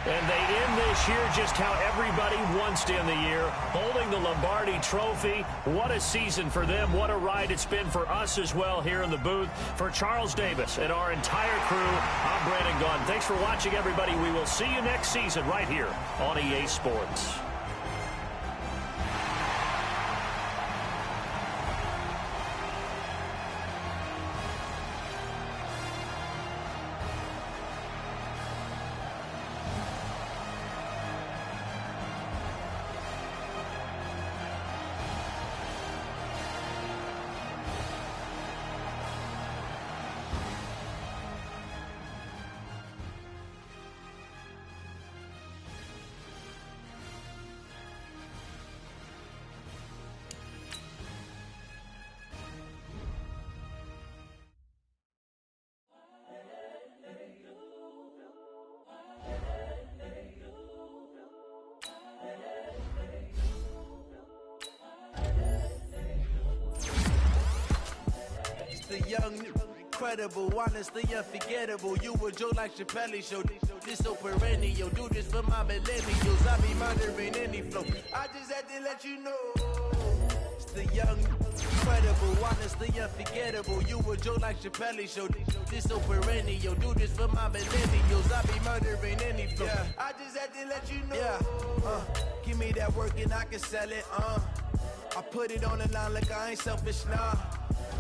And they end this year just how everybody wants to end the year, holding the Lombardi trophy. What a season for them. What a ride it's been for us as well here in the booth. For Charles Davis and our entire crew, I'm Brandon Gaudin. Thanks for watching, everybody. We will see you next season right here on EA Sports. The young, incredible, honestly unforgettable. You a joke like Chappelle show. This so perennial. Do this for my millennials. I be murdering any flow. I just had to let you know. It's the young, incredible, honestly unforgettable. You a joke like Chappelle show. This so perennial. Do this for my millennials. I be murdering any flow. Yeah. I just had to let you know. Yeah. Give me that work and I can sell it. I put it on the line like I ain't selfish, nah.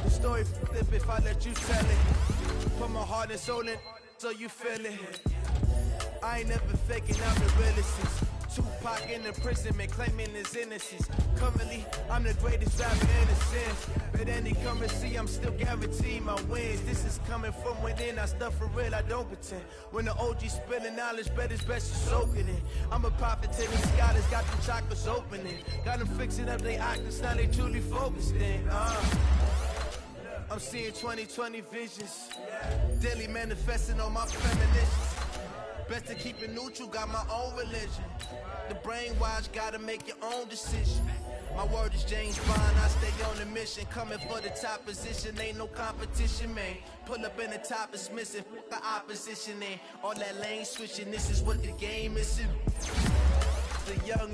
The story flip if I let you tell it. Put my heart and soul in so you feel it. I ain't never faking, I'm the realest. Tupac in imprisonment, claiming his innocence. Currently, I'm the greatest rapper in a sense. But any currency, I'm still guaranteed my wins. This is coming from within, I stuff for real, I don't pretend. When the OG spilling knowledge, bet it's best you soak it in. I'm a prophet to these scholars, got them chakras opening. Got them fixing up they octaves, now they truly focused in. I'm seeing 2020 visions. Daily manifesting on my premonitions. Best to keep it neutral, got my own religion. The brainwash, gotta make your own decision. My word is James Bond, I stay on a mission. Coming for the top position, ain't no competition, man. Pull up in the top, it's missing, fuck the opposition, and all that lane switching, this is what the game is. The young,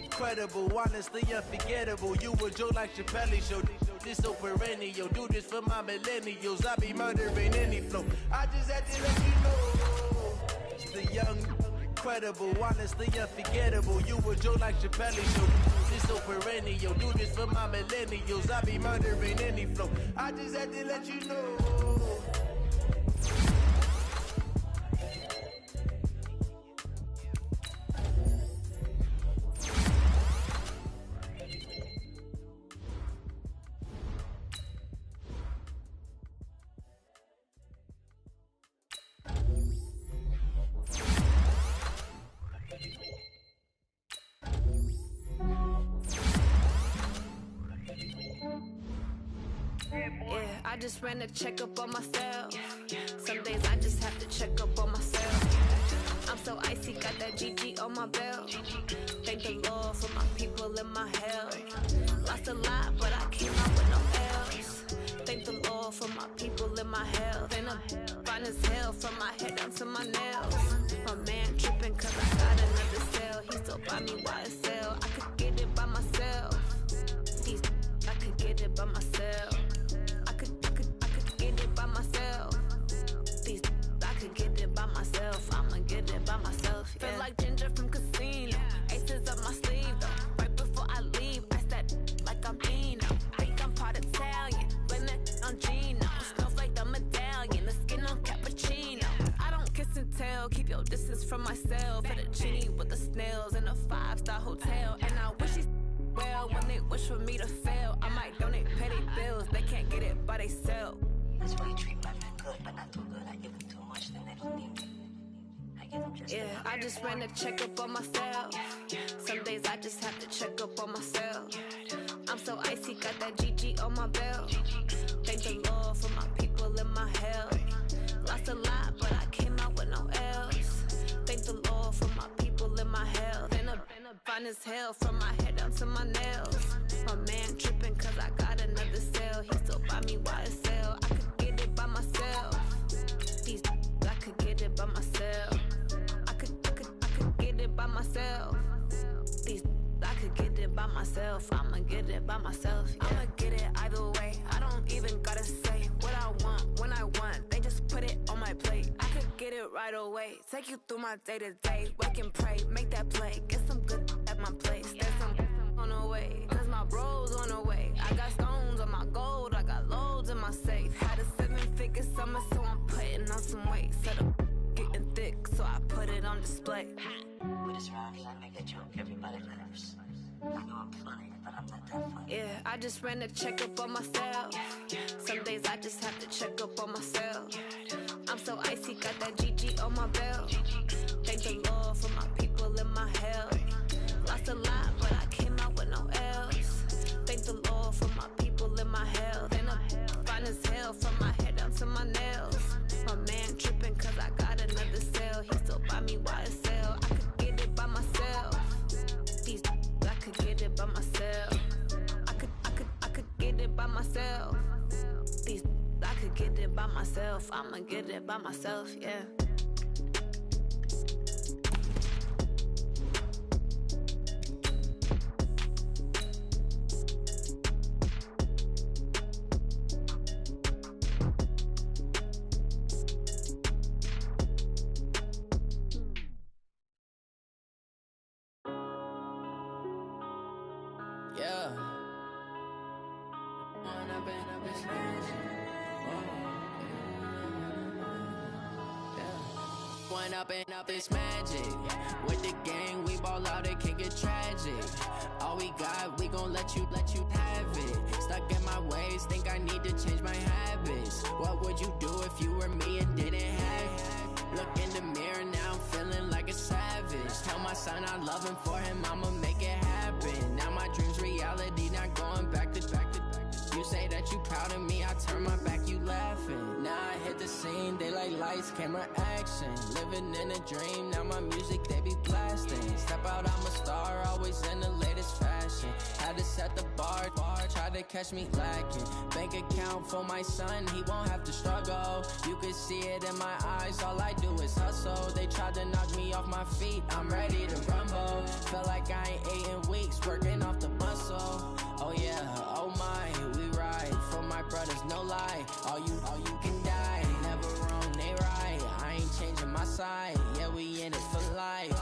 incredible, honestly unforgettable. You a joke like Chappelle show. This so perennial. Do this for my millennials. I be murdering any flow. I just had to let you know. It's the young, incredible, honestly unforgettable. You a joke like Chappelle show. This so perennial. Do this for my millennials. I be murdering any flow. I just had to let you know. I just ran a checkup on myself. Some days I just have to check up on myself. I'm so icy, got that GG on my belt. Thank the Lord for my people in my health. Lost a lot, but I YSL. I could get it by myself. These I could get it by myself. I could get it by myself. These I could get it by myself. I'ma get it by myself. Yeah. Feel like Ginger from Casino. Aces up my sleeve though. Right before I leave, I said like I'm Dino. Think I'm part Italian, blend it on Gino. Smells like the medallion, the skin on cappuccino. I don't kiss and tell, keep your distance from myself. Fettuccine with the snails in a 5-star hotel. And I wish he's well when they wish for me to fail. I might donate petty bills, they can't get it by themselves. That's why you treat my friend good, but not too good. I give them too much, then they don't need me. I give them just I just ran a checkup on myself. Some days I just have to check up on myself. I'm so icy, got that GG on my belt. Thank the Lord for my people in my health. Lost a lot, but I came out with no else. Thank the Lord for my people in my health. And a fine as hell from my head down to my nails. My man tripping cause I got another cell. He still buy me YSL. I could get it by myself. These I could get it by myself. I could get it by myself. These I could get it by myself. I'ma get it by myself. Yeah. I'ma get it either way. I don't even gotta say what I want when I want. They just put it on my plate. I could get it right away. Take you through my day to day. Wake and pray, make that play. Get some good at my place. There's some on the way, cause my bro's on the way. I got stones on my gold. I got loads in my safe. Had a 7-figure summer, so I'm putting on some weight. Set up getting thick, so I put it on display. With this round, I make a joke, everybody laughs. I know I'm funny, but I'm not that funny. Yeah, I just ran a checkup on myself. Some days I just have to check up on myself. I'm so icy, got that GG on my belt. Thank the Lord for my people in my health. Lost a lot, but I came out with no else. Thank the Lord for my people in my health. And I'm fine as hell from my head down to my nails. My man tripping cause I got another cell. He still buy me YSL. I could get it by myself. These I could get it by myself. I could get it by myself. These I could get it by myself. I'ma get it by myself, yeah. Yeah. One up and up, it's magic. With the gang, we ball out, it can get tragic. All we got, we gon' let you have it. Stuck in my ways, think I need to change my habits. What would you do if you were me and didn't have it? Look in the mirror, now I'm feeling like a savage. Tell my son I love him, for him I'ma make it happen. Now my dream's reality, not going back to. You say that you proud of me, I turn my back, you laughing. Now I hit the scene, they like lights, camera, action. Living in a dream, now my music, they be blasting. Step out, I'm a star, always in the latest fashion. Had to set the bar, try to catch me lacking. Bank account for my son, he won't have to struggle. You can see it in my eyes, all I do is hustle. They tried to knock me off my feet, I'm ready to rumble. Felt like I ain't ate in weeks, working off the muscle. Oh yeah, oh my, we ride for my brothers, no lie. All you can die, never wrong, they right. I ain't changing my side, yeah, we in it for life.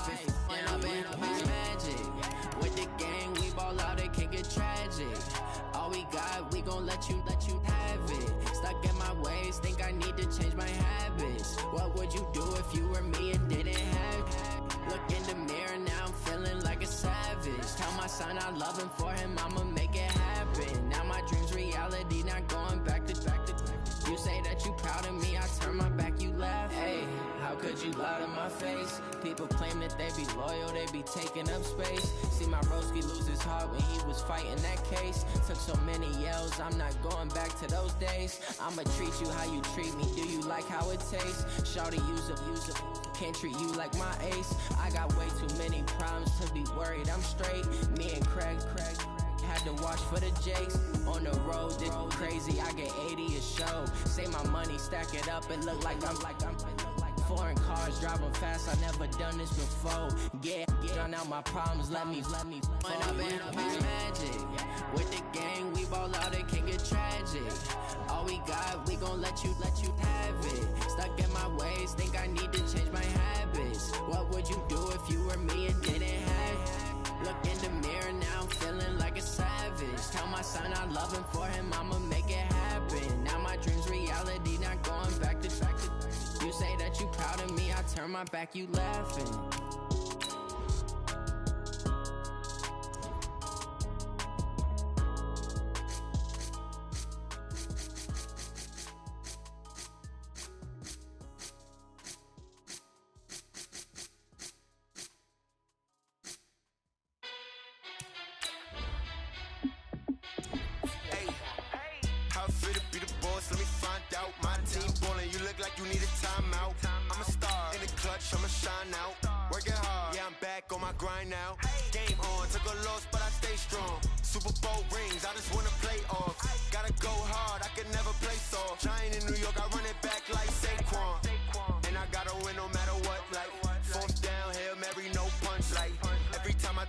When up in it's magic. With the gang, we ball out, it can get tragic. All we got, we gon' let you have it. Stuck in my ways, think I need to change my habits. What would you do if you were me and didn't have it? Look in the mirror, now I'm feeling like a savage. Tell my son I love him, for him I'ma make it happen. Now my dream's reality, not going back to. You say that you proud of me, I turn my back, you laugh. Hey, how could you lie to my face? People claim that they be loyal, they be taking up space. See my broski lose his heart when he was fighting that case. Took so many yells, I'm not going back to those days. I'ma treat you how you treat me, do you like how it tastes? Shawty, use up, can't treat you like my ace. I got way too many problems to be worried, I'm straight. Me and Craig had to watch for the Jakes. On the road, this crazy, I get 80 a show. Say my money, stack it up, and look like I'm foreign cars, driving fast, I never done this before. Yeah, drown out my problems, let me. When I've been magic, with the gang, we ball out, it can get tragic. All we got, we gon' let you have it. Stuck in my ways, think I need to change my habits. What would you do if you were me and didn't have it? Look in the mirror now, I'm feeling like a savage. Tell my son I love him, for him I'ma make it happen. Now my dream's reality, not going back to. You say that you proud of me, I turn my back, you laughing.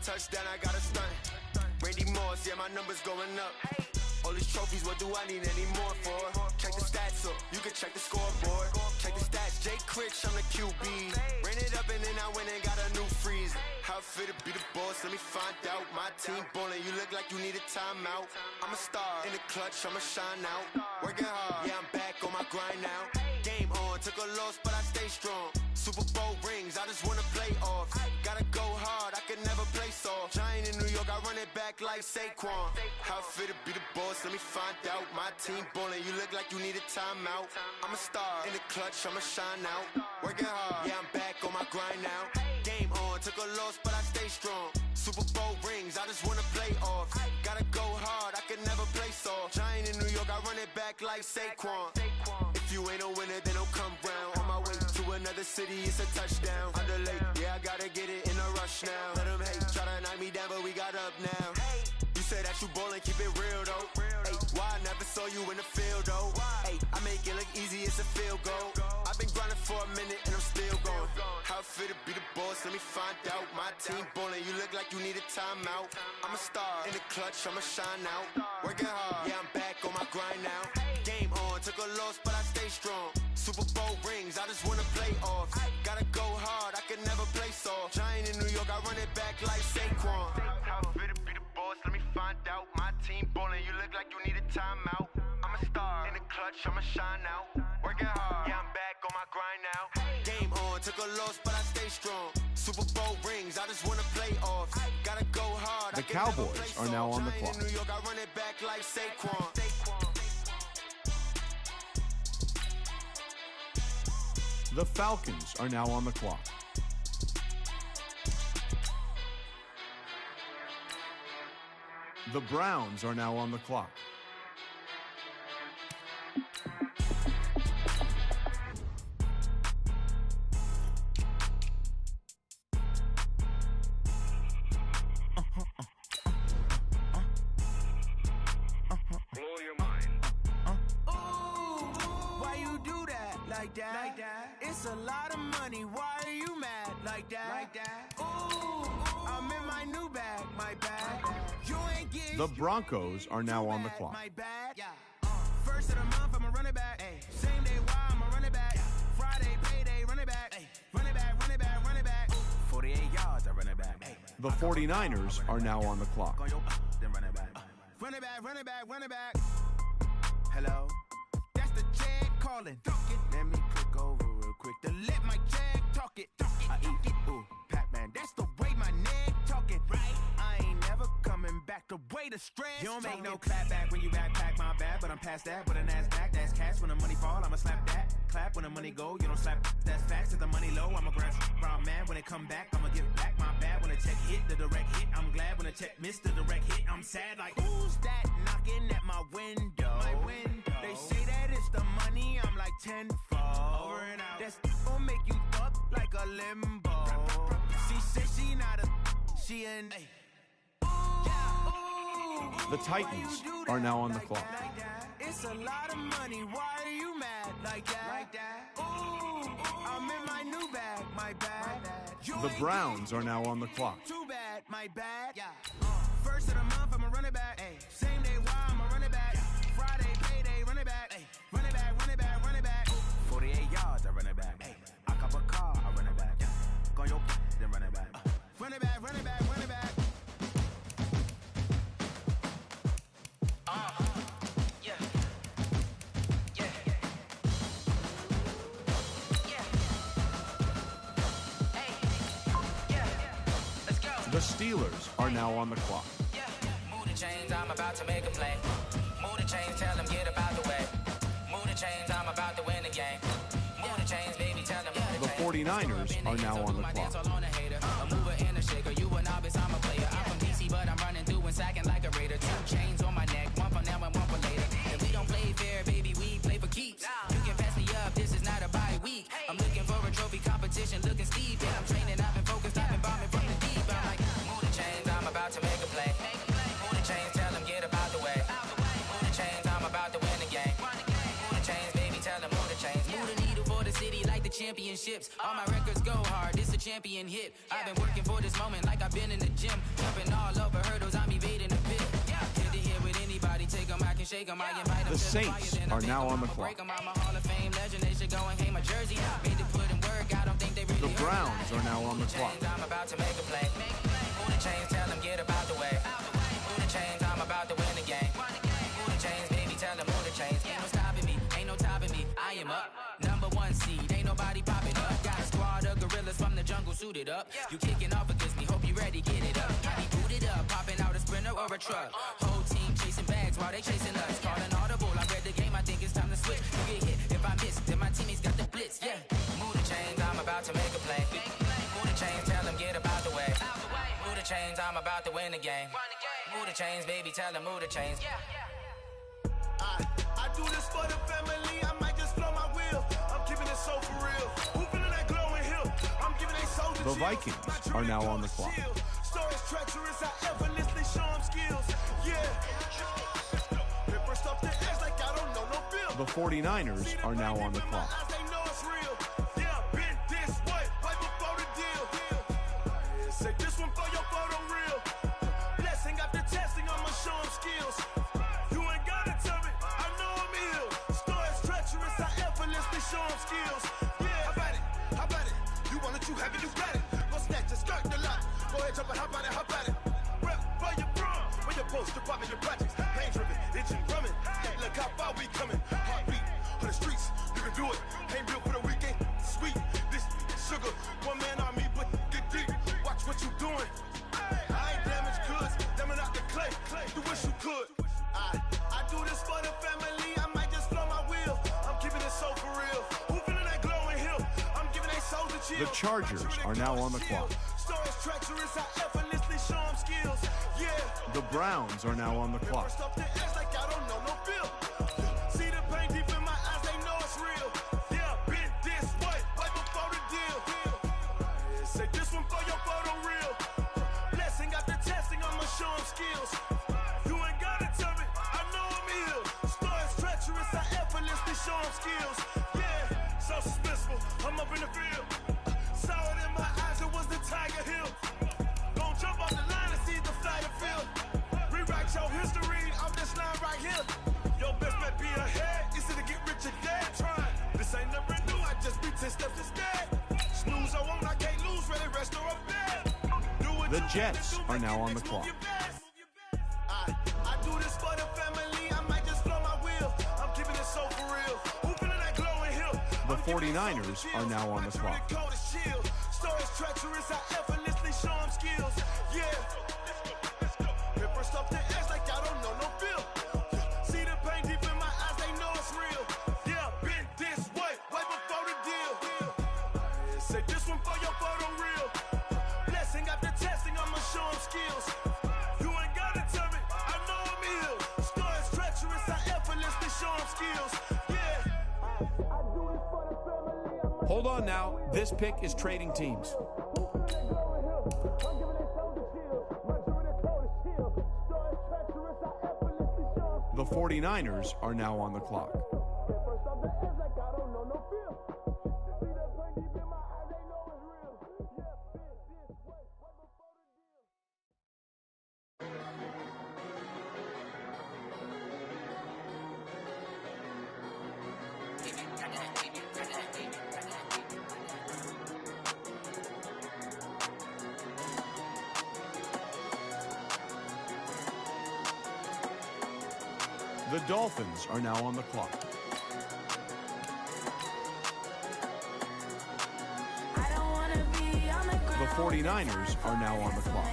Touchdown, I got a stunt. Randy Moss, yeah, my number's going up. All these trophies, what do I need any more for? Check the stats up, you can check the scoreboard. Check the stats, Jay Critch, I'm the QB. Ran it up and then I went and got a new freeze. How fit to be the boss, let me find out. My team ballin', you look like you need a timeout. I'm a star, in the clutch, I'ma shine out. Working hard, yeah, I'm back on my grind now. Game on, took a loss, but I stay strong. Super Bowl rings, I just wanna play off. Gotta go hard, I can never play soft. Giant in New York, I run it back like Saquon. How fit to be the boss, let me find out. My team ballin', you look like you need a timeout. I'm a star, in the clutch, I'ma shine out. Working hard, yeah, I'm back on my grind now. Game on, took a loss, but I stay strong. Super Bowl rings, I just wanna play off. Gotta go hard, I can never play soft. Giant in New York, I run it back like Saquon. If you ain't a winner, then don't come round. On my way to another city, it's a touchdown. Underlay, yeah, I gotta get it in a rush now. Let them hate, try to knock me down, but we got up now. You say that you ballin', keep it real though. Hey, why I never saw you in the field though? Hey, I make it look easy, it's a field goal. I've been grinding for a minute and I'm still going. How fit to be the boss, let me find out. My team ballin', you look like you need a timeout. I'm a star, in the clutch, I'ma shine out. Working hard, yeah, I'm back on my grind now. Game on, took a loss, but I stay strong. Super Bowl rings, I just wanna play off. Gotta go hard, I can never play soft. Giant in New York, I run it back like Saquon. How fit to be the boss, let me find out. My team ballin', you look like you need a timeout. I'm a star, in the clutch, I'ma shine out. Working hard, yeah, I'm back on my grind now. Game on, took a loss, but I stay strong. Super Bowl rings, I just wanna play off. Gotta go hard, the Cowboys are now on the clock. Giant in New York, I run it back like Saquon. The Falcons are now on the clock. The Browns are now on the clock. Blow your mind. Why you do that like that? It's a lot of money. Why are you mad like that? Ooh, I'm in my new bag, my bag. You ain't getting. The Broncos are now on the clock. My bag. First of the month, I'ma run it back. Same day, why I'ma run it back. Friday, payday, run it back. Run it back, run it back, run it back. 48 yards, I run it back. The 49ers are now on the clock. Then run it back. Run it back, run it back, run it back. Hello? That's the Jag calling. Let me click over real quick to let my Jag talk it. I eat it, ooh, Pac-Man. That's the way my neck talking. Right? I ain't never coming back the way the stress. You don't make no clap back when you backpack, my bad. But I'm past that with a NASDAQ. That's cash when the money fall. I'ma slap that. Clap when the money go. You don't slap. That's facts. If the money low, I'ma grab brown man. When it come back, I'ma give back my bad. When the check hit, the direct hit. I'm glad when the check missed the direct hit. I'm sad like, who's that knocking at my window? My window. They say that it's the money. I'm like tenfold. Over and out. That's gon' make you up like a limbo. She said she not a. She an. The Titans are now on the clock. It's a lot of money. Why are you mad like that? Ooh, I'm I'm in my new bag, my bad. The Browns are now on the clock. Too bad, my bad. Yeah. First of the month, I'm a running back. Ay. Same day, why I'm a running back. Friday, payday, running back. Ay. Running back, running back, running back. 48 yards, I run it back. Ay. I cop a car, I run it back. Go your then run it back. Run it back, run it back, run it back. Yeah. Yeah. Yeah. Hey. Yeah. Let's go. The Steelers are now on the clock. Yeah. Move the chains, I'm about to make a play. Move the chains, tell them get about the way. Move the chains, I'm about to win the game. Move the chains, baby, tell them. The 49ers are now on the clock. A mover and a shaker, you a novice, I'm a player. I'm from DC, but I'm running through and sacking like a raider. 2 chains on my neck, one for now and one for later. If we don't play fair, baby, we play for keeps. You can pass me up, this is not a bye week. I'm looking for a trophy competition, looking steep. And I'm training, I've been focused, I've been bombing from the deep. I'm like, move the chains, I'm about to make a play. Move the chains, tell them get about the way. Move the chains, I'm about to win the game. Move the chains, baby, tell them move the chains. Move the needle for the city like the championships. All my records go hard, this a champion hit. I've been working for this moment like I've been in the gym. Jumping all over hurdles, I'm evading the pit. Hit to hit with anybody, take them, I can shake them. I invite them. The Saints are now on the clock. I'm a Hall of Fame legend, they should go and hang my jersey. Made to put in work, I don't think they really The Browns are now on the clock. I'm about to make a play. Move the chains, tell them get about the way. Move the chains, I'm about to win the game. Move the chains, baby, tell them move the chains. Ain't no stopping me, ain't no topping me. I am up, number 1 seed, ain't nobody popping up. Got a squad of gorillas from the jungle suited up. You kicking off against me, hope you ready, get it up. I be booted up, popping out a sprinter or a truck. Whole team chasing bags while they chasing us. Calling audible, I read the game, I think it's time to switch. You get hit, if I miss, then my teammates got the blitz, yeah. Move the chains, I'm about to make a play. Move the chains, tell them get about the way. Move the chains, I'm about to win the game. Move the chains, baby, tell them move the chains. I do this for the family, I might just blow my wheel. I'm keeping it so for real. Who feeling that glowing hill? I'm giving a soul to The Vikings are now on the clock. Stories treacherous, I effortlessly show them skills. Yeah. Paper stuff the edge like I don't know no bill. The 49ers are now on the clock. They know it's real. Yeah, been this way, right before the deal. Say this one for your photo reel. Blessing after testing, I'ma show them skills. You ain't gotta tell me, I know I'm ill. Stories treacherous, I effortlessly show them skills. Yeah, how about it? How about it? You want it, you have it, you got it. Go snatch it, skirt the lot. Go ahead, jump it, how about it, how about it? Rep for your bro, when you're post, you're popping your projects. Pain driven, itching, drumming. Look how far we coming. Heartbeat on the streets, you can do it. Ain't built for the weekend, sweet. This sugar, one man army, but get deep. Watch what you doing. I ain't damaged goods, damn it out the clay. You wish you could. I do this for the family, I might just blow my wheel. I'm keeping it so for real. Who feeling that glowing hill? I'm giving a soul to chill. The Chargers are now on the clock. Stories treacherous, I effortlessly show them skills. Yeah. The Browns are now on the clock. Up the edge like I don't know no bill. See the pain deep in my eyes, they know it's real. Yeah, been this way, right before the deal. Say this one for your photo reel. Blessing after testing, I'ma show them skills. You ain't gotta tell me, I know I'm ill. Stories treacherous, I effortlessly show them skills. Yeah, so suspenseful, I'm up in the field. Saw it in my eyes, it was the Tiger Hill. Gon' jump off the line and see the flight of field. Rewrite your history off this line right here. Your best bet be ahead, easy to get rich or dead trying. This ain't never new, I just be 10 steps instead. Snooze I won't, I can't lose, ready, rest or I'm dead. The Jets are now on the clock. I do this for the family, I might just blow my wheel. I'm keeping it so for real. Who feeling that glowing hill? The 49ers are now on the clock. Stories treacherous, I effortlessly show them skills. Yeah. Paper stuff the edge like I don't know no bill. See the pain deep in my eyes, they know it's real. Yeah, been this way, right before the deal. Say this one for your photo reel. Blessing after testing, I'ma show them skills. You ain't gotta tell me, I know I'm ill. Stories treacherous, I effortlessly show them skills. Yeah. I do this for the family. Hold on now. This pick is trading teams. The 49ers are now on the clock. First off the edge like I don't know no feel. See that pain deep in The Dolphins are now on the clock. The 49ers are now on the clock.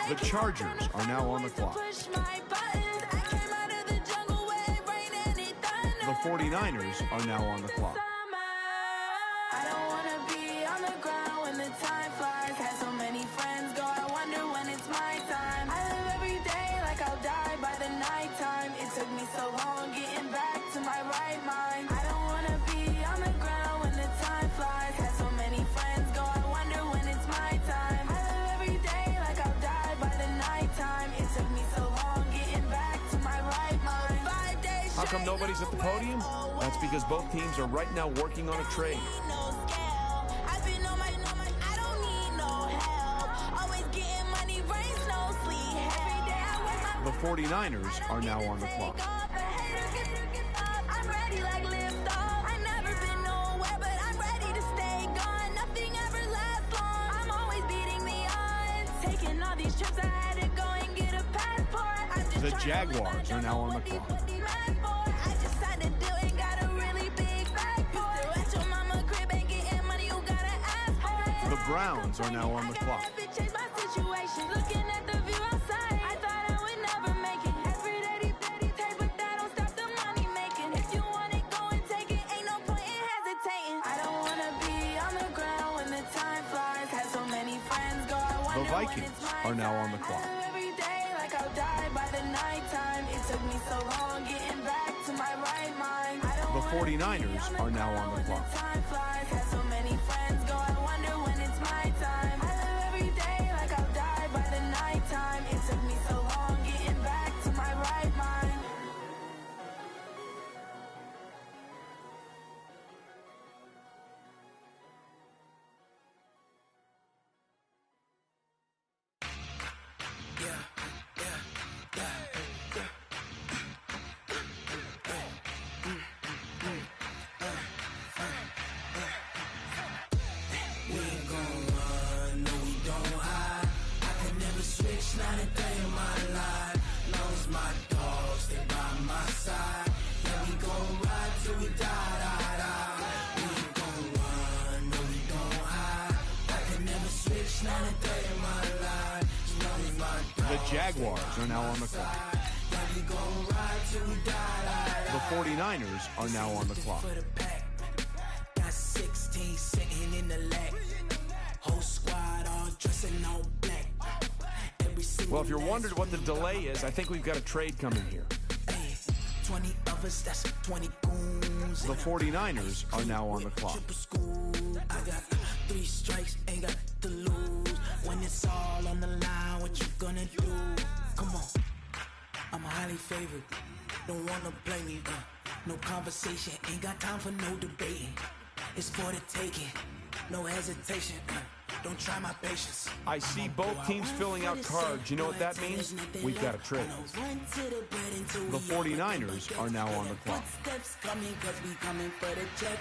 The Chargers are now on the clock. The 49ers are now on the clock. I don't wanna be on the ground when the time flies. Had so many friends go, I wonder when it's my time. I live every day like I'll die by the nighttime. It took me so long getting back to my right mind. I don't wanna be on the ground when the time flies. Had so many friends go, I wonder when it's my time. I live every day like I'll die by the nighttime. It took me so long getting back to my right mind. 5 days. How come nobody's at the podium? That's because both teams are right now working on a trade. The 49ers are now on the clock. I'm ready like lift off. I've never been nowhere, but I'm ready to stay gone. Nothing ever lasts long. I'm always beating the odds. Taking all these trips, I had to go and get a passport. I'm just The Jaguars are now on the clock. I just had to do it, got a really big bag for it. At your mama crib ain't getting money, you gotta ask for it. The Browns are now on the clock. Change my situation. Looking at the view outside, I thought I would never make it. Every day, take, but that don't stop the money making. If you want it, go and take it. Ain't no point in hesitating. I don't wanna be on the ground when the time flies. Had so many friends go, I wonder The Vikings are now on the clock. I live every day like I'll die by the nighttime. It took me so long getting back to my right mind. I don't The 49ers are now on the clock. time flies. Had so many friends go, I wonder when it's my time. I live every day like I'll die by the nighttime. It took me so long getting back to my right mind. We ain't gon' run, no we don't hide. I can never switch, not a day in my life. Long as my dogs stay by my side. Yeah, we gon' ride till we die, die, die. We ain't gon' run, no we don't hide. I can never switch, not a day in my life. Long as my dogs The Jaguars are now on the clock. yeah, we gon' ride till we die, die, die. The 49ers are now on the clock. For the pack. Got 16 sitting in the lag. Whole squad all dressing all black. Well, if you're wondering what the delay is, I think we've got a trade coming here. 20 of us, that's 20 goons. The 49ers are now on the clock. I got 3 strikes, ain't got to lose. When it's all on the line, what you gonna do? Come on, I'm highly favored. Don't wanna play me, no conversation. Ain't got time for no debating. It's for the taking, no hesitation. Don't try my patience. I see both teams filling out cards. You know what that means? We've got a trade. The 49ers are now on the clock. Steps coming 'cause we coming for the check.